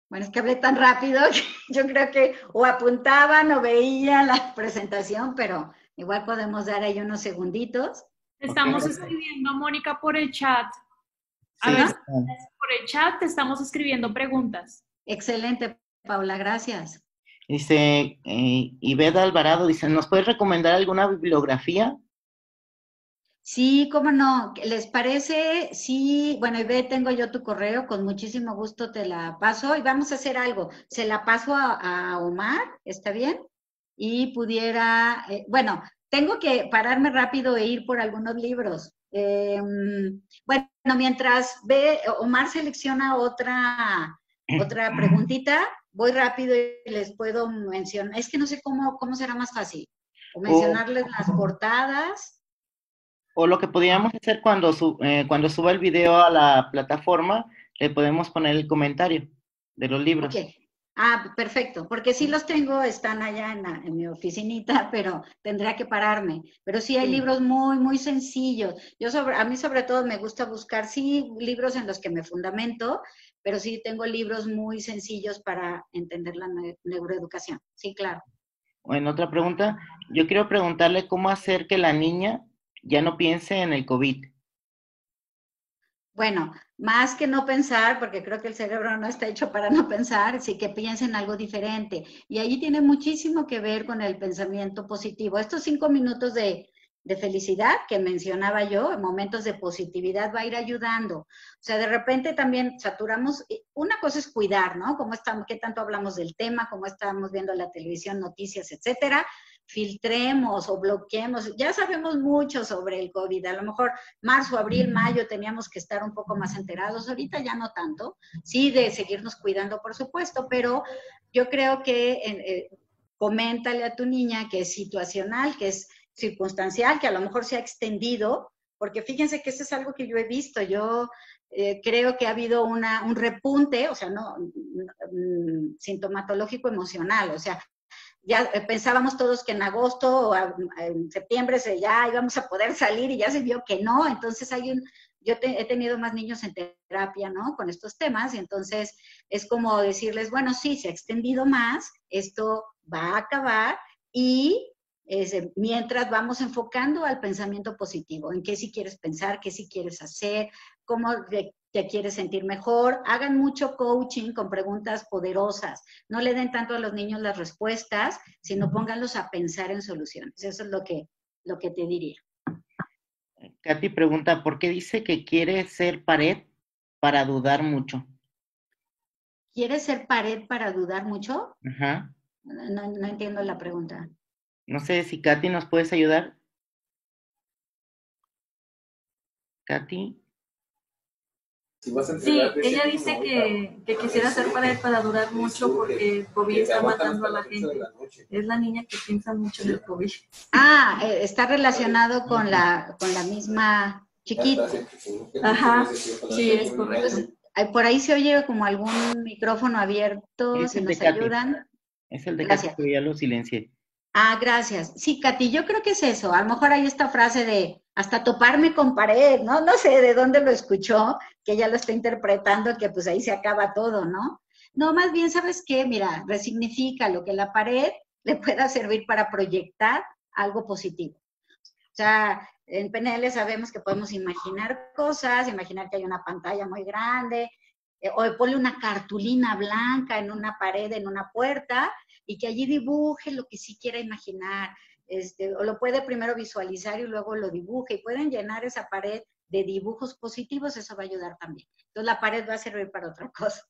Speaker 2: Bueno, es que hablé tan rápido que yo creo que o apuntaban o veían la presentación, pero igual podemos dar ahí unos segunditos.
Speaker 4: Estamos
Speaker 3: Ok.
Speaker 4: escribiendo, Mónica, por el chat. A
Speaker 3: Sí,
Speaker 4: ver, por el chat te estamos escribiendo preguntas.
Speaker 2: Excelente, Paula, gracias.
Speaker 3: dice Iveda Alvarado, dice, ¿nos puedes recomendar alguna bibliografía?
Speaker 2: Sí, cómo no. ¿Les parece? Sí, bueno, Ibe, tengo yo tu correo, con muchísimo gusto te la paso y vamos a hacer algo. Se la paso a Omar, ¿está bien? Y pudiera, bueno, tengo que pararme rápido e ir por algunos libros. Bueno, mientras Omar selecciona otra preguntita, voy rápido y les puedo mencionar. Es que no sé cómo será más fácil. O mencionarles las portadas.
Speaker 3: O lo que podríamos hacer cuando suba el video a la plataforma, le podemos poner el comentario de los libros.
Speaker 2: Ok. Ah, perfecto, porque sí los tengo, están allá en mi oficinita, pero tendría que pararme. Pero sí hay libros muy, muy sencillos. A mí sobre todo me gusta buscar, sí, libros en los que me fundamento, pero sí tengo libros muy sencillos para entender la neuroeducación. Sí, claro.
Speaker 3: En otra pregunta, Yo quiero preguntarle cómo hacer que la niña ya no piense en el COVID.
Speaker 2: Bueno, más que no pensar, porque creo que el cerebro no está hecho para no pensar, sí que piense en algo diferente. Y ahí tiene muchísimo que ver con el pensamiento positivo. Estos 5 minutos de felicidad que mencionaba yo, en momentos de positividad, va a ir ayudando. O sea, de repente también saturamos, una cosa es cuidar, ¿no? Cómo estamos, qué tanto hablamos del tema, cómo estamos viendo la televisión, noticias, etcétera. Filtremos o bloqueemos. Ya sabemos mucho sobre el COVID. A lo mejor marzo, abril, mayo teníamos que estar un poco más enterados. Ahorita ya no tanto. Sí, de seguirnos cuidando, por supuesto, pero yo creo que coméntale a tu niña que es situacional, que es circunstancial, que a lo mejor se ha extendido, porque fíjense que eso es algo que yo he visto. Yo creo que ha habido un repunte, o sea, no sintomatológico emocional, o sea, ya pensábamos todos que en agosto o en septiembre ya íbamos a poder salir y ya se vio que no, entonces he tenido más niños en terapia, ¿no? Con estos temas y entonces es como decirles, bueno, sí, se ha extendido más, esto va a acabar y mientras vamos enfocando al pensamiento positivo, en qué sí quieres pensar, qué sí quieres hacer, cómo te quieres sentir mejor. Hagan mucho coaching con preguntas poderosas. No le den tanto a los niños las respuestas, sino pónganlos a pensar en soluciones. Eso es lo que te diría.
Speaker 3: Katy pregunta, ¿por qué dice que quiere ser pared para dudar mucho?
Speaker 2: ¿Quieres ser pared para dudar mucho?
Speaker 3: Ajá.
Speaker 2: No entiendo la pregunta.
Speaker 3: No sé si Katy nos puedes ayudar. Katy.
Speaker 5: Sí, ella dice que quisiera ser pared para durar mucho porque el COVID está matando a la gente. Es la niña que piensa mucho en el COVID.
Speaker 2: Está relacionado con la misma chiquita.
Speaker 5: Ajá, sí, es correcto.
Speaker 2: Por ahí se oye como algún micrófono abierto,
Speaker 3: Es
Speaker 2: si
Speaker 3: el de
Speaker 2: nos
Speaker 3: Katy.
Speaker 2: ayudan.
Speaker 3: Es el de
Speaker 2: Gracias.
Speaker 3: Katy, que ya lo silencié.
Speaker 2: Gracias. Sí, Katy, yo creo que es eso. A lo mejor hay esta frase de hasta toparme con pared, ¿no? No sé de dónde lo escuchó, que ella lo está interpretando, que pues ahí se acaba todo, ¿no? No, más bien, ¿sabes qué? Mira, resignifica lo que la pared le pueda servir para proyectar algo positivo. O sea, en PNL sabemos que podemos imaginar cosas, imaginar que hay una pantalla muy grande, o ponle una cartulina blanca en una pared, en una puerta, y que allí dibuje lo que sí quiera imaginar. O lo puede primero visualizar y luego lo dibuje, y pueden llenar esa pared de dibujos positivos, eso va a ayudar también. Entonces la pared va a servir para otra cosa.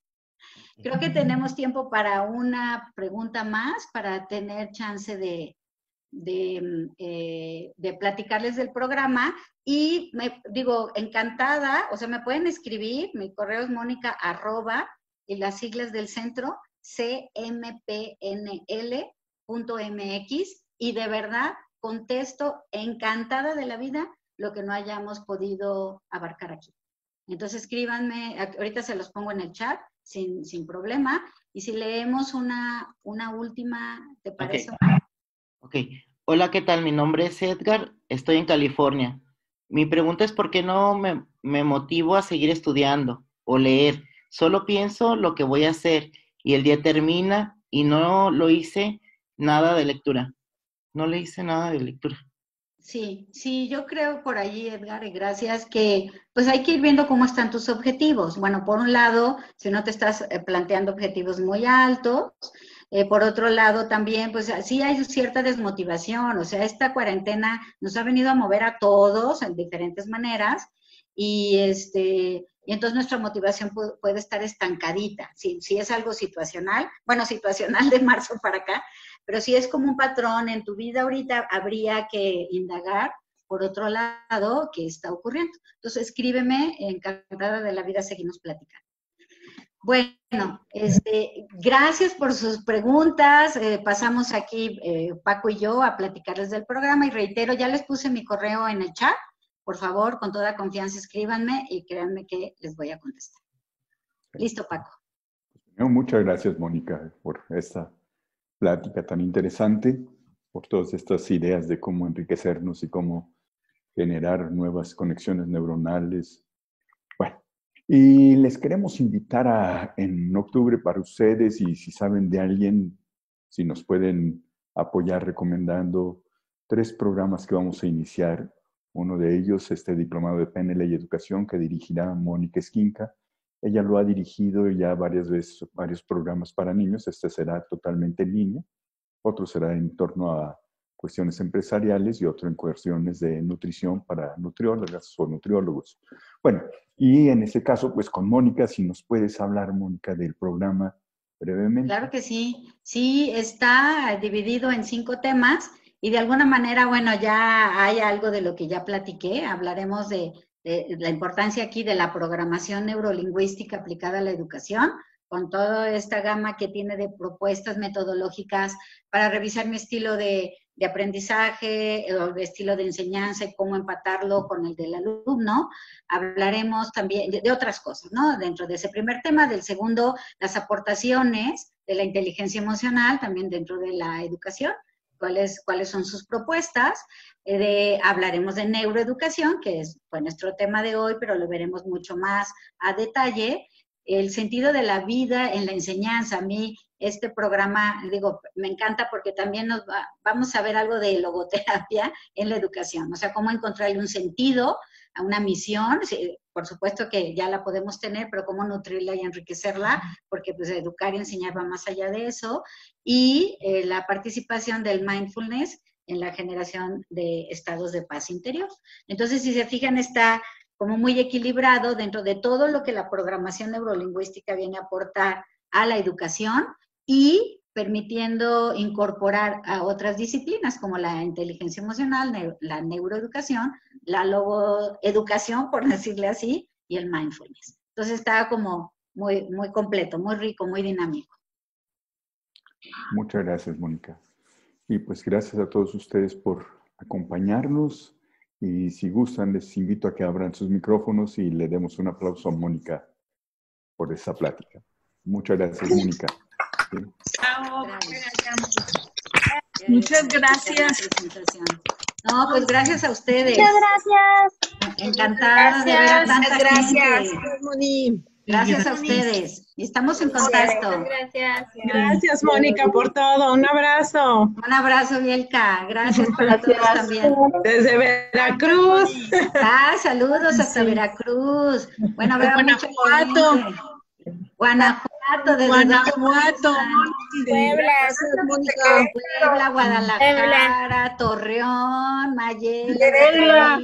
Speaker 2: Creo que tenemos tiempo para una pregunta más, para tener chance de platicarles del programa y digo, encantada, o sea, me pueden escribir, mi correo es mónica@ y las siglas del centro, cmpnl.mx, y de verdad contesto encantada de la vida lo que no hayamos podido abarcar aquí. Entonces escríbanme, ahorita se los pongo en el chat sin problema, y si leemos una última, ¿te parece?
Speaker 3: Ok. Hola, ¿qué tal? Mi nombre es Edgar, estoy en California. Mi pregunta es por qué no me motivo a seguir estudiando o leer. Solo pienso lo que voy a hacer y el día termina y no lo hice nada de lectura. No le hice nada de lectura.
Speaker 2: Sí, yo creo por allí, Edgar, y gracias, que pues hay que ir viendo cómo están tus objetivos. Bueno, por un lado, si no te estás planteando objetivos muy altos, por otro lado también, pues sí hay cierta desmotivación, o sea, esta cuarentena nos ha venido a mover a todos en diferentes maneras y y entonces nuestra motivación puede estar estancadita. Si es algo situacional, bueno, situacional de marzo para acá, pero si es como un patrón en tu vida ahorita, habría que indagar por otro lado qué está ocurriendo. Entonces, escríbeme, encantada de la vida, seguimos platicando. Bueno, gracias por sus preguntas. Pasamos aquí, Paco y yo, a platicarles del programa y reitero, ya les puse mi correo en el chat. Por favor, con toda confianza, escríbanme y créanme que les voy a contestar. Listo, Paco.
Speaker 1: Muchas gracias, Mónica, por esta plática tan interesante, por todas estas ideas de cómo enriquecernos y cómo generar nuevas conexiones neuronales. Bueno, y les queremos invitar en octubre para ustedes, y si saben de alguien, si nos pueden apoyar recomendando 3 programas que vamos a iniciar. Uno de ellos, diplomado de PNL y Educación, que dirigirá Mónica Esquinca. Ella lo ha dirigido ya varias veces, varios programas para niños. Este será totalmente en línea. Otro será en torno a cuestiones empresariales y otro en cuestiones de nutrición para nutriólogas o nutriólogos. Bueno, y en ese caso, pues con Mónica, si nos puedes hablar, Mónica, del programa brevemente.
Speaker 2: Claro que sí. Sí, está dividido en 5 temas y de alguna manera, bueno, ya hay algo de lo que ya platiqué. Hablaremos de la importancia aquí de la programación neurolingüística aplicada a la educación, con toda esta gama que tiene de propuestas metodológicas para revisar mi estilo de aprendizaje, o de estilo de enseñanza y cómo empatarlo con el del alumno. Hablaremos también de otras cosas, ¿no? Dentro de ese primer tema. Del segundo, las aportaciones de la inteligencia emocional, también dentro de la educación. ¿Cuáles son sus propuestas? Hablaremos de neuroeducación, que fue nuestro tema de hoy, pero lo veremos mucho más a detalle. El sentido de la vida en la enseñanza. A mí este programa, digo, me encanta porque también vamos a ver algo de logoterapia en la educación. O sea, cómo encontrarle un sentido a una misión. Sí, por supuesto que ya la podemos tener, pero cómo nutrirla y enriquecerla, porque pues educar y enseñar va más allá de eso. Y la participación del mindfulness en la generación de estados de paz interior. Entonces, si se fijan, está como muy equilibrado dentro de todo lo que la programación neurolingüística viene a aportar a la educación y permitiendo incorporar a otras disciplinas como la inteligencia emocional, la neuroeducación, la logoeducación, por decirle así, y el mindfulness. Entonces está como muy, muy completo, muy rico, muy dinámico.
Speaker 1: Muchas gracias, Mónica. Y pues gracias a todos ustedes por acompañarnos. Y si gustan, les invito a que abran sus micrófonos y le demos un aplauso a Mónica por esa plática. Muchas gracias, Mónica. ¿Sí?
Speaker 5: Muchas gracias.
Speaker 2: No, pues gracias a ustedes.
Speaker 6: Muchas gracias.
Speaker 2: Encantada de ver a tanta
Speaker 6: Gracias,
Speaker 2: gente.
Speaker 6: Moni.
Speaker 2: Gracias a ustedes. Estamos en contacto.
Speaker 6: Gracias.
Speaker 7: Gracias, Mónica, por todo. Un abrazo.
Speaker 2: Un abrazo, Bielka. Gracias para todos también.
Speaker 7: Desde Veracruz.
Speaker 2: Saludos hasta Veracruz. Bueno, veo mucha
Speaker 7: Guanajuato.
Speaker 2: gente. Guanajuato, desde
Speaker 7: Guanajuato.
Speaker 6: Puebla, Mónica.
Speaker 2: Puebla, Guadalajara, Torreón, Mayela.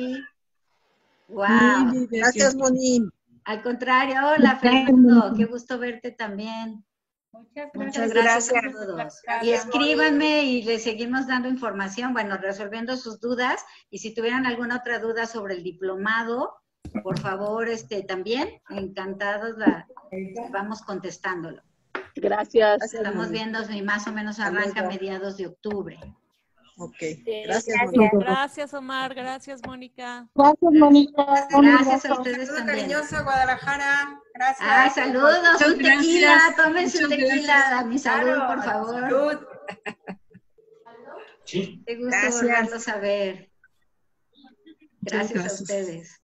Speaker 2: Wow.
Speaker 6: Gracias, Moni.
Speaker 2: Al contrario, hola Fernando, qué gusto verte también. Muchas gracias a todos. Y escríbanme y les seguimos dando información, bueno, resolviendo sus dudas. Y si tuvieran alguna otra duda sobre el diplomado, por favor, también, encantados, vamos contestándolo.
Speaker 6: Gracias.
Speaker 2: Estamos viendo si más o menos arranca a mediados de octubre.
Speaker 6: Ok, gracias, Mónica.
Speaker 8: Gracias, Omar. Gracias, Mónica.
Speaker 6: Gracias, Mónica.
Speaker 2: Gracias a ustedes también.
Speaker 9: Cariñosa, Guadalajara. Gracias.
Speaker 2: Saludos, un tequila, tómense un
Speaker 7: Muchas
Speaker 2: tequila,
Speaker 7: gracias.
Speaker 2: a mi salud, por favor.
Speaker 9: Salud.
Speaker 2: Qué gusto volverlos a ver. Gracias a ustedes.